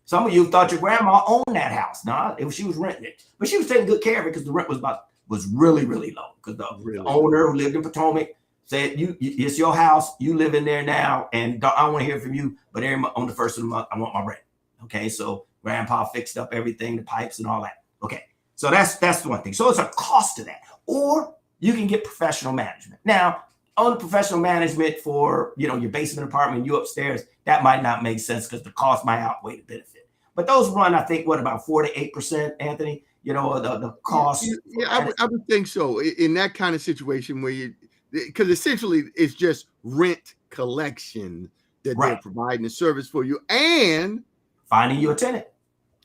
Some of you thought your grandma owned that house. No, she was renting it, but she was taking good care of it because the rent was really, really low. Because the owner who lived in Potomac said, it's your house, you live in there now, and I want to hear from you, but on the first of the month, I want my rent. Okay, so grandpa fixed up everything, the pipes and all that. Okay, so that's the one thing. So it's a cost to that. Or you can get professional management. Now, on professional management for, your basement apartment, you upstairs, that might not make sense because the cost might outweigh the benefit. But those run, I think, about 4 to 8%, Anthony, the cost. Yeah, I would think so. In that kind of situation where because essentially it's just rent collection that they're providing a service for you and finding you a tenant.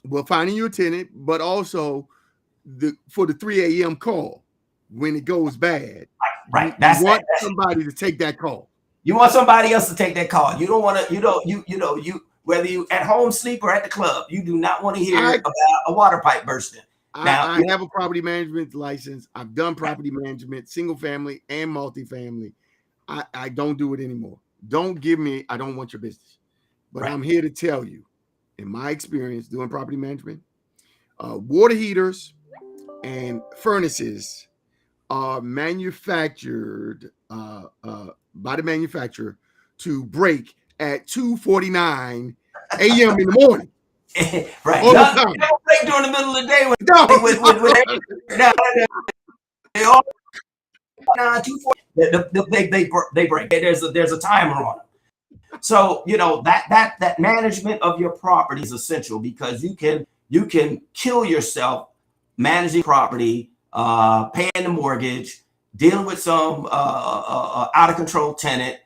Well, finding you a tenant, but also for the 3 a.m. call when it goes bad. Right. You want somebody to take that call. You want somebody else to take that call. You don't want to, whether you at home sleep or at the club, you do not want to hear about a water pipe bursting. Now, I have a property management license. I've done property management, single family and multifamily. I don't do it anymore. Don't give me, I don't want your business. But Right. I'm here to tell you, in my experience doing property management, water heaters and furnaces are manufactured by the manufacturer to break at 2:49 a.m. in the morning. Right. All the None, time. they don't break during the middle of the day No, with now, they all 240. They break. There's a timer on them. So that management of your property is essential, because you can kill yourself managing property, paying the mortgage, dealing with some out of control tenant,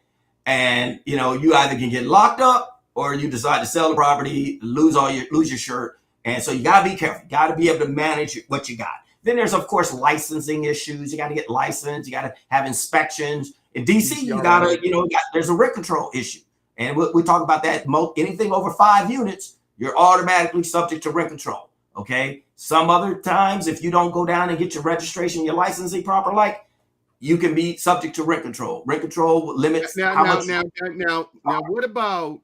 and you either can get locked up or you decide to sell the property, lose your shirt. And so you got to be careful. You got to be able to manage what you got. Then there's, of course, licensing issues. You got to get licensed. You got to have inspections. In DC, you got to, there's a rent control issue. And we talk about that. Anything over 5 units, you're automatically subject to rent control. Okay. Some other times, if you don't go down and get your registration, your licensing proper, you can be subject to rent control. Rent control limits how much. Now, what about?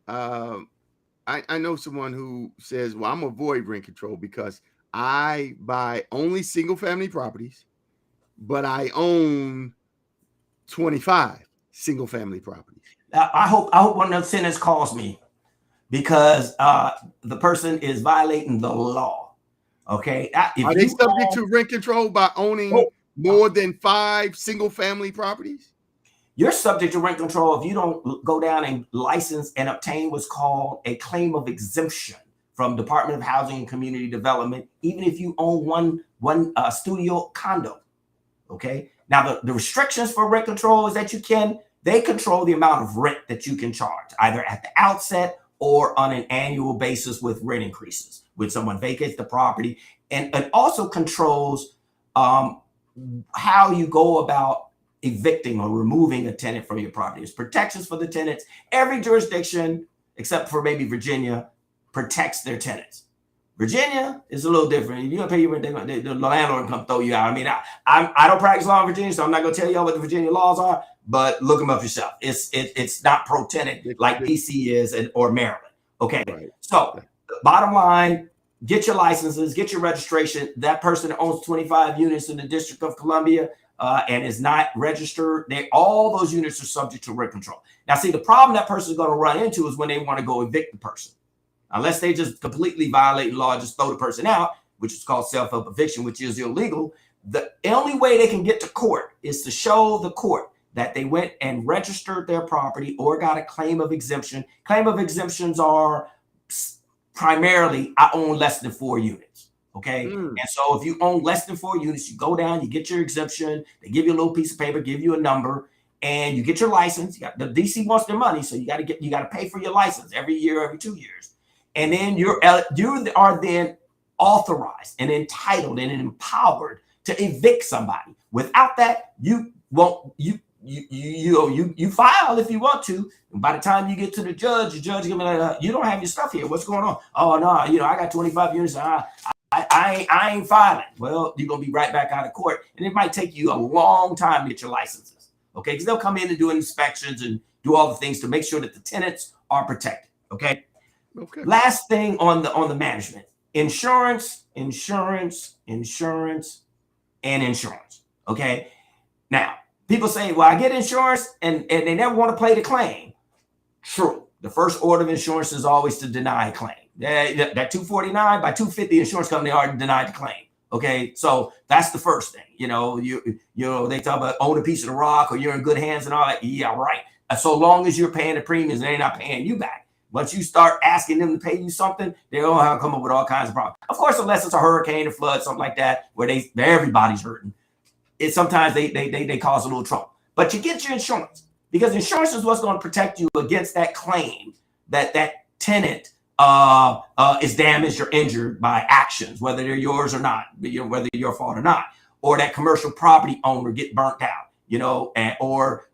I know someone who says, "Well, I'm avoid rent control because I buy only single family properties, but I own 25 single family properties." I hope one of the tenants calls me, because the person is violating the law. Okay. Are they subject to rent control by owning more than 5 single family properties? You're subject to rent control if you don't go down and license and obtain what's called a claim of exemption from Department of Housing and Community Development, even if you own one studio condo. Okay. Now the restrictions for rent control is that they control the amount of rent that you can charge, either at the outset or on an annual basis with rent increases when someone vacates the property. And it also controls how you go about evicting or removing a tenant from your property. There's protections for the tenants. Every jurisdiction, except for maybe Virginia, protects their tenants. Virginia is a little different. If you're gonna pay your rent, the landlord can come throw you out. I mean, I don't practice law in Virginia, so I'm not gonna tell y'all what the Virginia laws are, but look them up yourself. It's not pro tenant like DC is or Maryland. Okay, right. So bottom line, get your licenses, get your registration. That person that owns 25 units in the District of Columbia and is not registered, all those units are subject to rent control. Now, see, the problem that person is going to run into is when they want to go evict the person. Unless they just completely violate law, just throw the person out, which is called self-help eviction, which is illegal. The only way they can get to court is to show the court that they went and registered their property or got a claim of exemption. Claim of exemptions are primarily, I own less than 4 units. Okay. And so if you own less than 4 units, you go down, you get your exemption, they give you a little piece of paper, give you a number, and you get your license. The DC wants their money, so you got to pay for your license every year, every 2 years. And then you are then authorized and entitled and empowered to evict somebody. Without that, you won't. You file if you want to. And by the time you get to the judge gonna be like, you don't have your stuff here. What's going on? Oh no, I got 25 units. I ain't filing. Well, you're gonna be right back out of court, and it might take you a long time to get your licenses. Okay, because they'll come in and do inspections and do all the things to make sure that the tenants are protected. Okay. Last thing on the management: insurance. Okay. Now, people say, well, I get insurance and they never want to pay the claim. True. The first order of insurance is always to deny a claim. That 249 by 250 insurance company already denied the claim. Okay. So that's the first thing. They talk about own a piece of the rock or you're in good hands and all that. Yeah, right. So long as you're paying the premiums, they're not paying you back. Once you start asking them to pay you something, they're going to come up with all kinds of problems. Of course, unless it's a hurricane or flood, something like that, where everybody's hurting. Sometimes they cause a little trouble. But you get your insurance, because insurance is what's going to protect you against that claim that tenant is damaged or injured by actions, whether they're yours or not, whether your fault or not, or that commercial property owner get burnt out. Or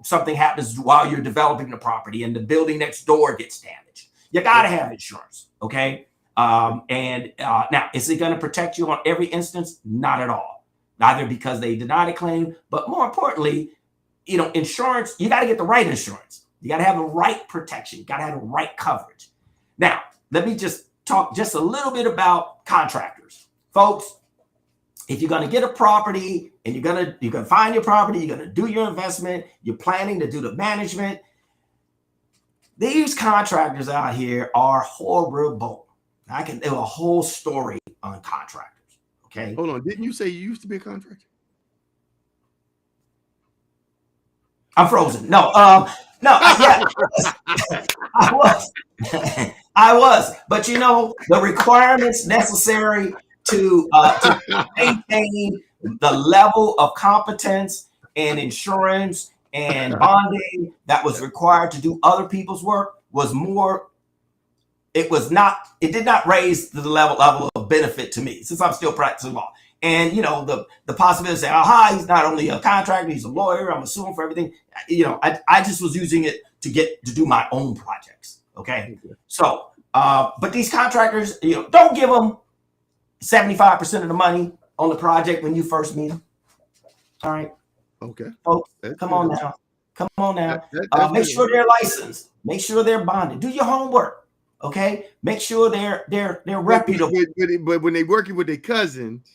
something happens while you're developing the property and the building next door gets damaged. You got to have insurance. Okay. Now, is it going to protect you on every instance? Not at all. Neither because they denied a claim, but more importantly, insurance, you got to get the right insurance. You got to have the right protection. You got to have the right coverage. Now, let me just talk just a little bit about contractors. Folks, if you're going to get a property and you're going to find your property, you're going to do your investment, you're planning to do the management, these contractors out here are horrible. I can do a whole story on contractors. Okay. Hold on. Didn't you say you used to be a contractor? I'm frozen. No, yeah, I was. I was. But you know, the requirements necessary to maintain the level of competence and insurance and bonding that was required to do other people's work was more. It did not raise the level of benefit to me, since I'm still practicing law. And you know, the possibility of saying, aha, he's not only a contractor, he's a lawyer, I'm assuming for everything. You know, I just was using it to do my own projects. Okay. So but these contractors, you know, don't give them 75% of the money on the project when you first meet them. All right. Okay. Folks, come on now. Come on now. Make sure they're licensed. Make sure they're bonded. Do your homework. Okay. Make sure they're reputable. But when they're working with their cousins,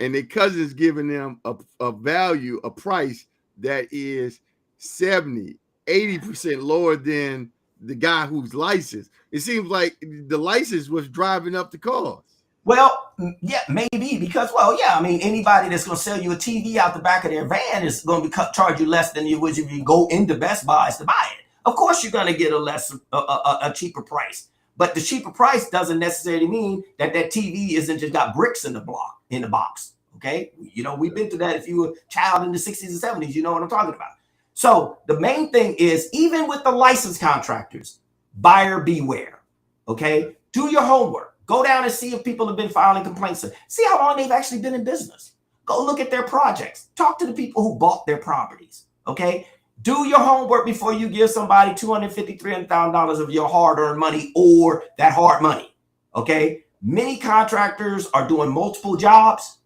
and their cousins giving them a value, a price that is 70, 80% lower than the guy who's licensed, it seems like the license was driving up the cost. Well, yeah, maybe because, well, yeah, I mean, anybody that's going to sell you a TV out the back of their van is going to charge you less than you would if you go into Best Buys to buy it. Of course, you're going to get a cheaper price, but the cheaper price doesn't necessarily mean that TV isn't just got bricks in the box. Okay, you know, we've been through that. If you were a child in the 60s and 70s, you know what I'm talking about. So the main thing is, even with the licensed contractors, buyer beware. Okay, do your homework. Go down and see if people have been filing complaints. See how long they've actually been in business. Go look at their projects. Talk to the people who bought their properties. Okay, do your homework before you give somebody $250,000, $300,000 of your hard-earned money or that hard money. Okay, many contractors are doing multiple jobs.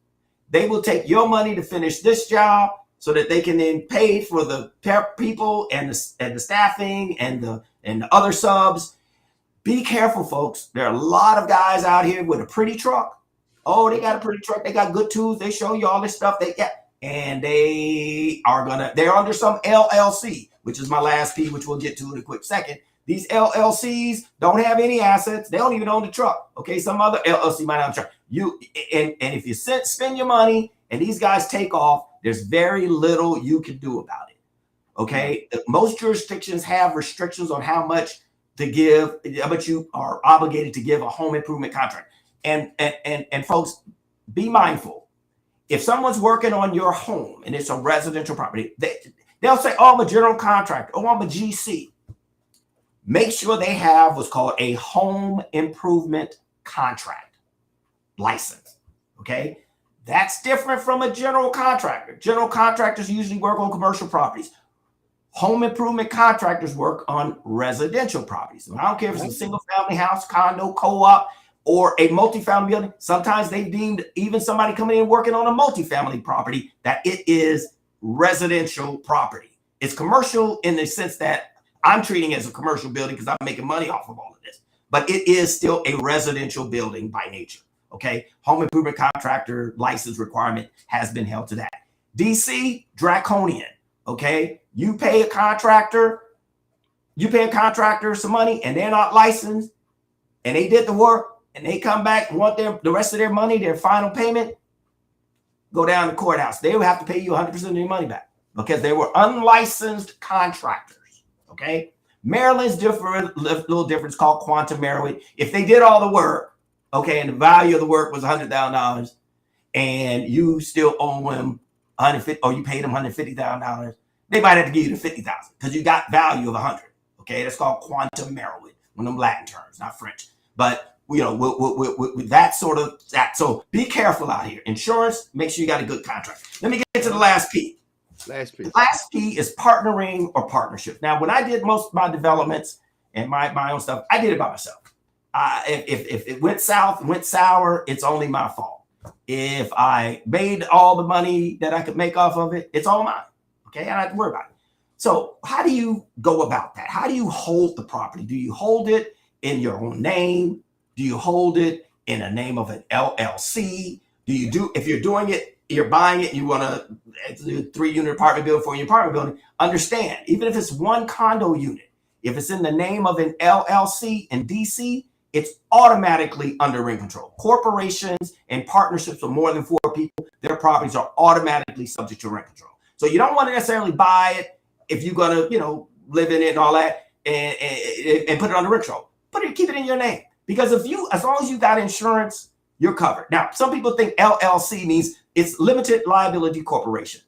They will take your money to finish this job so that they can then pay for the people and the staffing and the other subs. Be careful, folks. There are a lot of guys out here with a pretty truck. Oh, they got a pretty truck. They got good tools. They show you all this stuff. And they're under some LLC, which is my last P, which we'll get to in a quick second. These LLCs don't have any assets. They don't even own the truck. Okay, some other LLC might have a truck. And if you spend your money and these guys take off, there's very little you can do about it. Okay, most jurisdictions have restrictions on how much to give, how much you are obligated to give a home improvement contract. And folks, be mindful. If someone's working on your home and it's a residential property, they'll say, oh, I'm a general contractor. Oh, I'm a GC. Make sure they have what's called a home improvement contract license. Okay. That's different from a general contractor. General contractors usually work on commercial properties. Home improvement contractors work on residential properties. I don't care if it's a single family house, condo, co-op, or a multifamily building. Sometimes they deemed even somebody coming in working on a multifamily property that it is residential property. It's commercial in the sense that I'm treating it as a commercial building because I'm making money off of all of this, but it is still a residential building by nature. Okay. Home improvement contractor license requirement has been held to that. DC, draconian. Okay. You pay a contractor some money and they're not licensed and they did the work and they come back and want the rest of their money, their final payment, go down to the courthouse. They will have to pay you 100% of your money back because they were unlicensed contractors. Okay. Maryland's different, little difference called quantum merit. If they did all the work, okay, and the value of the work was $100,000 and you still owe them $150,000 or you paid them $150,000, they might have to give you the $50,000 because you got value of 100. Okay, that's called quantum merit, one of them Latin terms, not French. But you know, with that sort of that. So be careful out here. Insurance, make sure you got a good contract. Let me get to the last P. Last P is partnering or partnership. Now, when I did most of my developments and my own stuff, I did it by myself. If it went south, went sour, it's only my fault. If I made all the money that I could make off of it, it's all mine. Okay, I don't have to worry about it. So how do you go about that? How do you hold the property? Do you hold it in your own name? Do you hold it in a name of an LLC? If you're doing it, you're buying it, you want a 3-unit apartment building for your apartment building, understand, even if it's one condo unit, if it's in the name of an LLC in DC, it's automatically under rent control. Corporations and partnerships of more than 4 people, their properties are automatically subject to rent control. So you don't want to necessarily buy it if you're going to, live in it and all that and put it under rent control. Keep it in your name. Because as long as you got insurance, you're covered. Now, some people think LLC means it's limited liability corporation,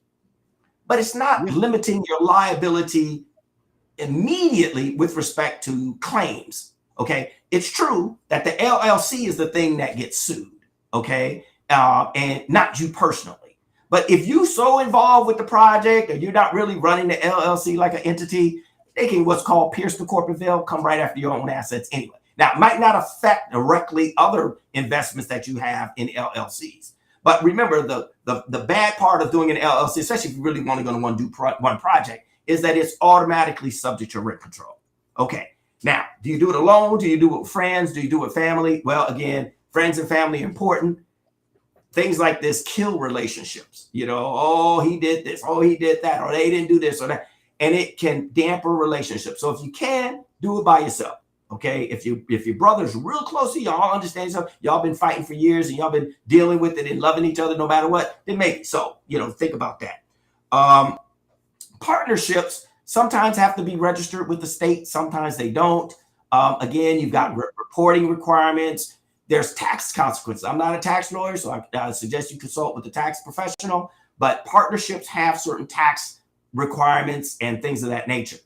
but it's not limiting your liability immediately with respect to claims. Okay. It's true that the LLC is the thing that gets sued. Okay. And not you personally. But if you're so involved with the project or you're not really running the LLC like an entity, they can what's called pierce the corporate veil, come right after your own assets anyway. Now, it might not affect directly other investments that you have in LLCs. But remember, the bad part of doing an LLC, especially if you really want to do one project, is that it's automatically subject to rent control. Okay. Now, do you do it alone? Do you do it with friends? Do you do it with family? Well, again, friends and family are important. Things like this kill relationships. Oh, he did this. Oh, he did that. Or they didn't do this or that. And it can dampen relationships. So if you can, do it by yourself. Okay. If your brother's real close to y'all, understand each other, y'all been fighting for years and y'all been dealing with it and loving each other no matter what, then make it so. Think about that. Partnerships sometimes have to be registered with the state. Sometimes they don't. Again, you've got reporting requirements. There's tax consequences. I'm not a tax lawyer, so I suggest you consult with a tax professional. But partnerships have certain tax requirements and things of that nature.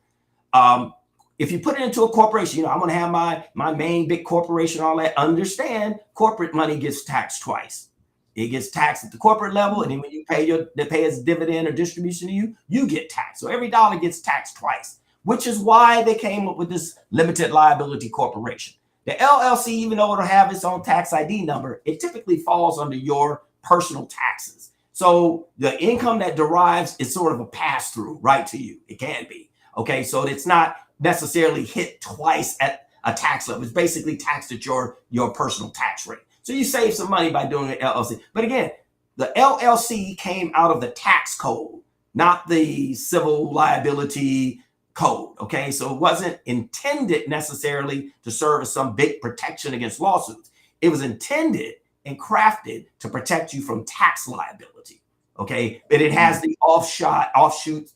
If you put it into a corporation, I'm going to have my main big corporation, all that. Understand, corporate money gets taxed twice. It gets taxed at the corporate level, and then when you they pay as dividend or distribution to you get taxed. So every dollar gets taxed twice, which is why they came up with this limited liability corporation. The LLC, even though it'll have its own tax ID number, it typically falls under your personal taxes. So the income that derives is sort of a pass-through right to you. It can be. Okay, so it's not necessarily hit twice at a tax level. It's basically taxed at your personal tax rate. So you save some money by doing an LLC. But again, the LLC came out of the tax code, not the civil liability code. Okay, so it wasn't intended necessarily to serve as some big protection against lawsuits. It was intended and crafted to protect you from tax liability. Okay, but it has the offshoot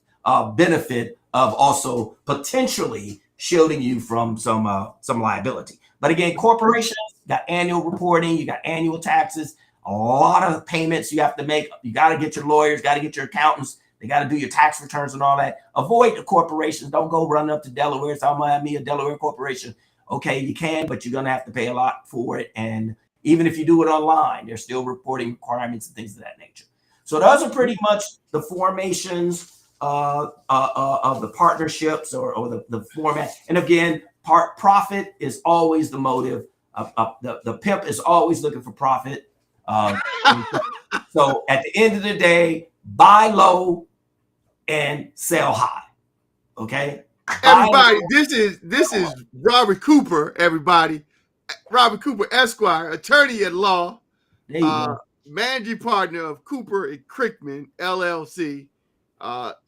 benefit of also potentially shielding you from some liability. But again, corporations got annual reporting, you got annual taxes, a lot of payments you have to make. You got to get your lawyers, got to get your accountants. They got to do your tax returns and all that. Avoid the corporations. Don't go run up to Delaware. So I'm going to have me a Delaware corporation. Okay, you can, but you're going to have to pay a lot for it. And even if you do it online, there's still reporting requirements and things of that nature. So those are pretty much the formations of the partnerships or the format. And again, profit is always the motive. The pimp is always looking for profit. So at the end of the day, buy low and sell high. Okay. Everybody, this is Robert Cooper. Everybody, Robert Cooper, Esquire, attorney at law, managing partner of Cooper and Crickman LLC.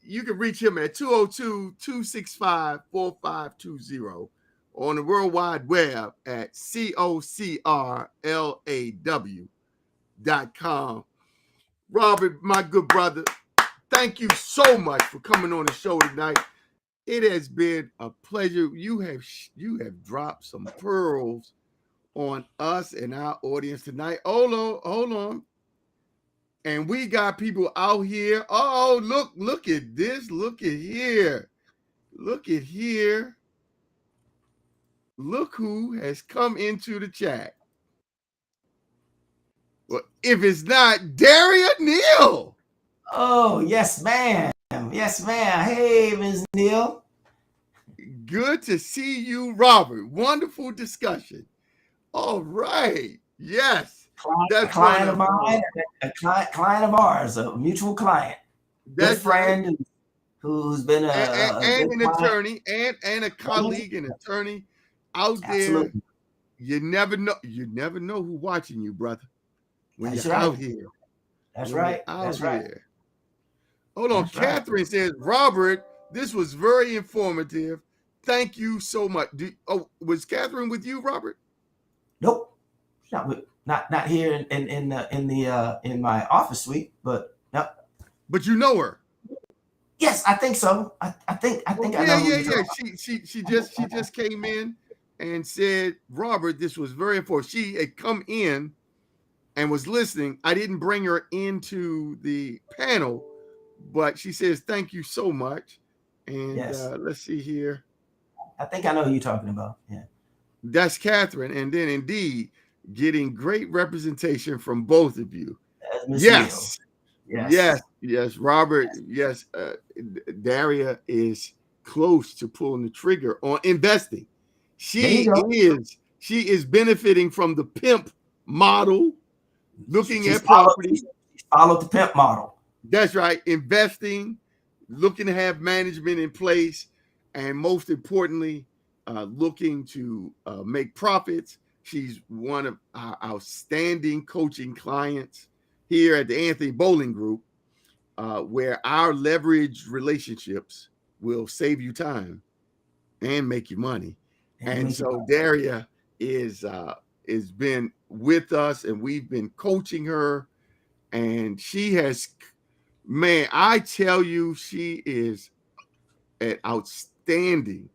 You can reach him at 202-265-4520 on the World Wide Web at COCRLAW.com. Robert, my good brother, thank you so much for coming on the show tonight. It has been a pleasure. You have dropped some pearls on us and our audience tonight. Hold on. And we got people out here. Oh, look at this. Look at here. Look at here. Look who has come into the chat. Well, if it's not Daria Neal. Oh, yes, ma'am. Yes, ma'am. Hey, Ms. Neal. Good to see you, Robert. Wonderful discussion. All right. Yes. A client of ours, a mutual client. Good friend. who's been a and good an client. attorney and a colleague and attorney out there. Absolutely. You never know. You never know who's watching you, brother. When That's you're right. out here. That's When you're right. out That's right. here. Hold on. That's right. Catherine says, Robert, this was very informative. Thank you so much. Was Catherine with you, Robert? Nope. Not here in my office suite, but no. But you know her. Yes, I think so. I think I know who you're talking about. She just came in and said, Robert, this was very important. She had come in and was listening. I didn't bring her into the panel, but she says, thank you so much. And Yes. Let's see here. I think I know who you're talking about. Yeah. That's Catherine. And then indeed, getting great representation from both of you. That's Miss Yes. Yes. Yes, Robert. Yes, Daria is close to pulling the trigger on investing. She is benefiting from the PIMP model, looking at property. She followed the PIMP model. That's right. Investing, looking to have management in place, and most importantly, looking to make profits. She's one of our outstanding coaching clients here at the Anthony Bowling Group, where our leveraged relationships will save you time and make you money. And so Daria is been with us, and we've been coaching her, and she has, man, I tell you, she is an outstanding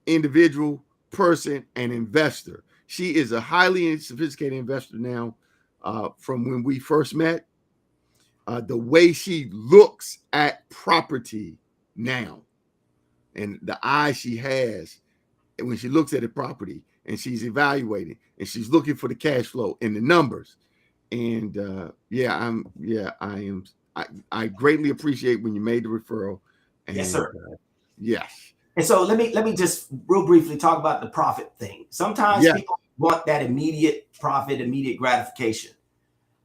individual, person, and investor. She is a highly sophisticated investor now. From when we first met, the way she looks at property now, and the eye she has, and when she looks at a property and she's evaluating and she's looking for the cash flow and the numbers. And I greatly appreciate when you made the referral. And, yes, sir. Yes. And so let me just real briefly talk about the profit thing. Sometimes people want that immediate profit, immediate gratification.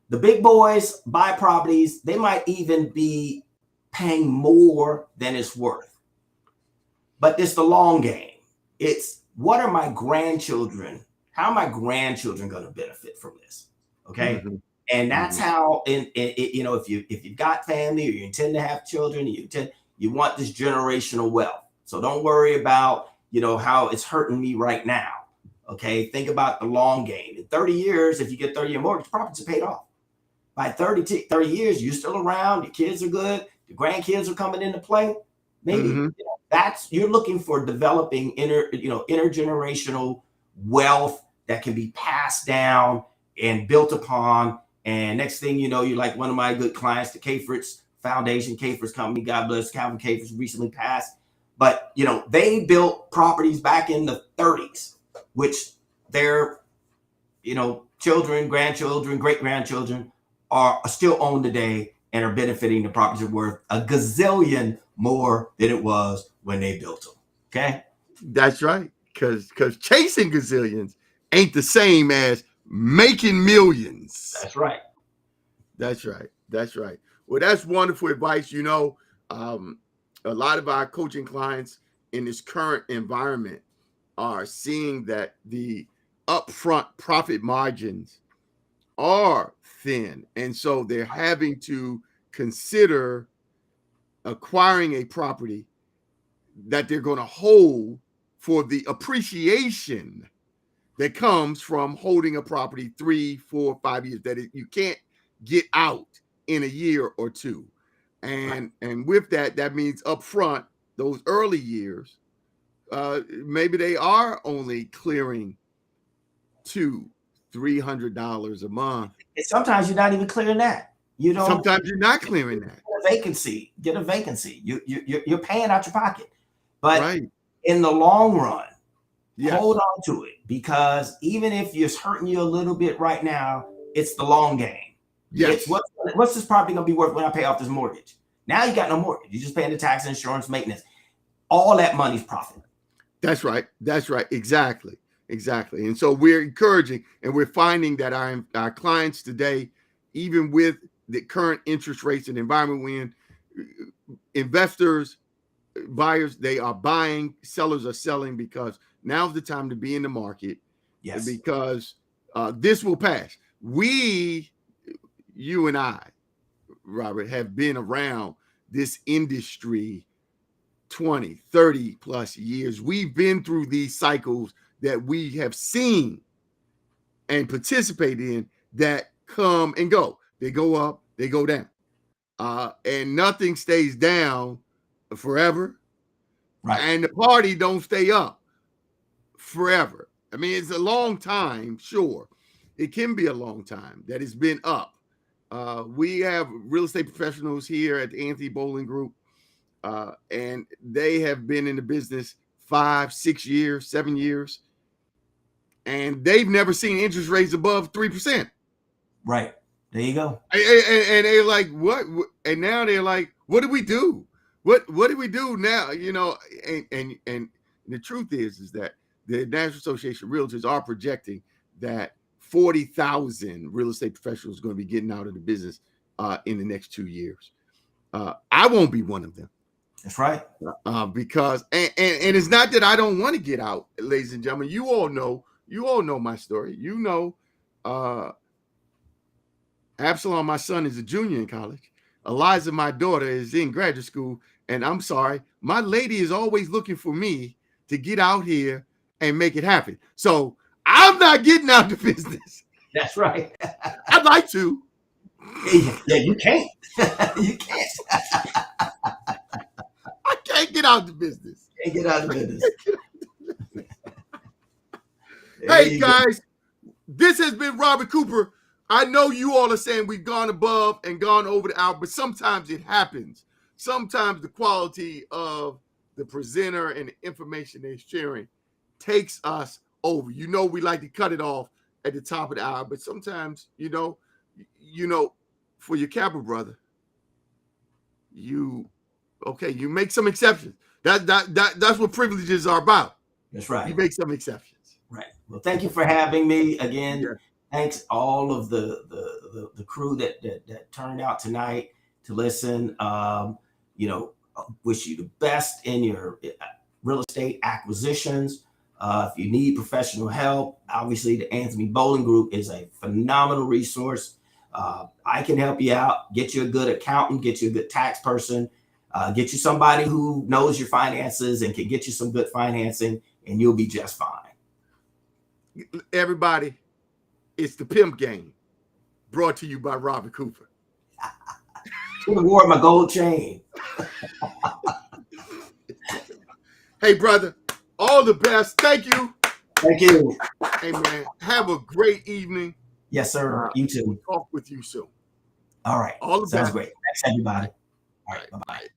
The big boys buy properties. They might even be paying more than it's worth. But it's the long game. It's what are my grandchildren? How are my grandchildren going to benefit from this? Okay. Mm-hmm. And that's how, if you've got family or you intend to have children, you want this generational wealth. So don't worry about, how it's hurting me right now. Okay. Think about the long game. In 30 years, if you get 30-year mortgage, properties are paid off. By 30 years, you're still around. Your kids are good. Your grandkids are coming into play. Maybe you're looking for developing intergenerational wealth that can be passed down and built upon. And next thing you know, you're like one of my good clients, the K-Fritz Foundation, K-Fritz Company, God bless, Calvin K-Fritz recently passed. But, they built properties back in the 30s, which their, children, grandchildren, great-grandchildren are still owned today and are benefiting. The properties are worth a gazillion more than it was when they built them. Okay? That's right. Because chasing gazillions ain't the same as making millions. That's right. That's right. That's right. Well, that's wonderful advice. A lot of our coaching clients in this current environment are seeing that the upfront profit margins are thin. And so they're having to consider acquiring a property that they're going to hold for the appreciation that comes from holding a property 3, 4, 5 years that you can't get out in a year or two. And with that means upfront, those early years, maybe they are only clearing $200-$300 a month. And sometimes you're not even clearing that. Sometimes you're not clearing that. Get a vacancy. You're paying out your pocket. But in the long run, hold on to it, because even if it's hurting you a little bit right now, it's the long game. Yes. It's what's this property going to be worth when I pay off this mortgage? Now you got no mortgage. You're just paying the tax, insurance, maintenance. All that money's profit. That's right. That's right. Exactly. And so we're encouraging, and we're finding that our clients today, even with the current interest rates and environment we're in, Investors, buyers, they are buying, sellers are selling, because now's the time to be in the market. Yes. Because this will pass. You and I, Robert, have been around this industry 20, 30 plus years. We've been through these cycles that we have seen and participated in that come and go. They go up, they go down. And nothing stays down forever. Right. And the party don't stay up forever. I mean, it's a long time, sure. It can be a long time that it's been up. We have real estate professionals here at the Anthony Bowling Group, and they have been in the business 5, 6 years, 7 years, and they've never seen interest rates above 3%. Right. There you go. And they're like, what? And now they're like, what do we do? What do we do now? You know, and the truth is that the National Association of Realtors are projecting that 40,000 real estate professionals are going to be getting out of the business in the next 2 years. I won't be one of them. That's right. Because and it's not that I don't want to get out, ladies and gentlemen. You all know my story. You know, Absalom, my son, is a junior in college. Eliza, my daughter, is in graduate school. And I'm sorry, my lady is always looking for me to get out here and make it happen. So I'm not getting out of the business. That's right. I'd like to. Yeah, you can't. You can't. I can't get out of the business. Can't get out of the business. Hey, guys, this has been Robert Cooper. I know you all are saying we've gone above and gone over the hour, but sometimes it happens. Sometimes the quality of the presenter and the information they're sharing takes us over. You know, we like to cut it off at the top of the hour, but sometimes, you know, for your Kappa brother, you make some exceptions. That's what privileges are about. That's right. You make some exceptions. Right. Well, thank you for having me again. Yeah. Thanks all of the crew that turned out tonight to listen. Wish you the best in your real estate acquisitions. If you need professional help, obviously the Anthony Bowling Group is a phenomenal resource. I can help you out, get you a good accountant, get you a good tax person, get you somebody who knows your finances and can get you some good financing, and you'll be just fine. Everybody, it's the PIMP game, brought to you by Robert Cooper. I wore my gold chain. Hey, brother, all the best. Thank you. Thank you. Hey, man, have a great evening. Yes, sir. You too. We'll talk with you soon. All right. All the Sounds best. Great. Thanks, everybody. All right. Bye-bye.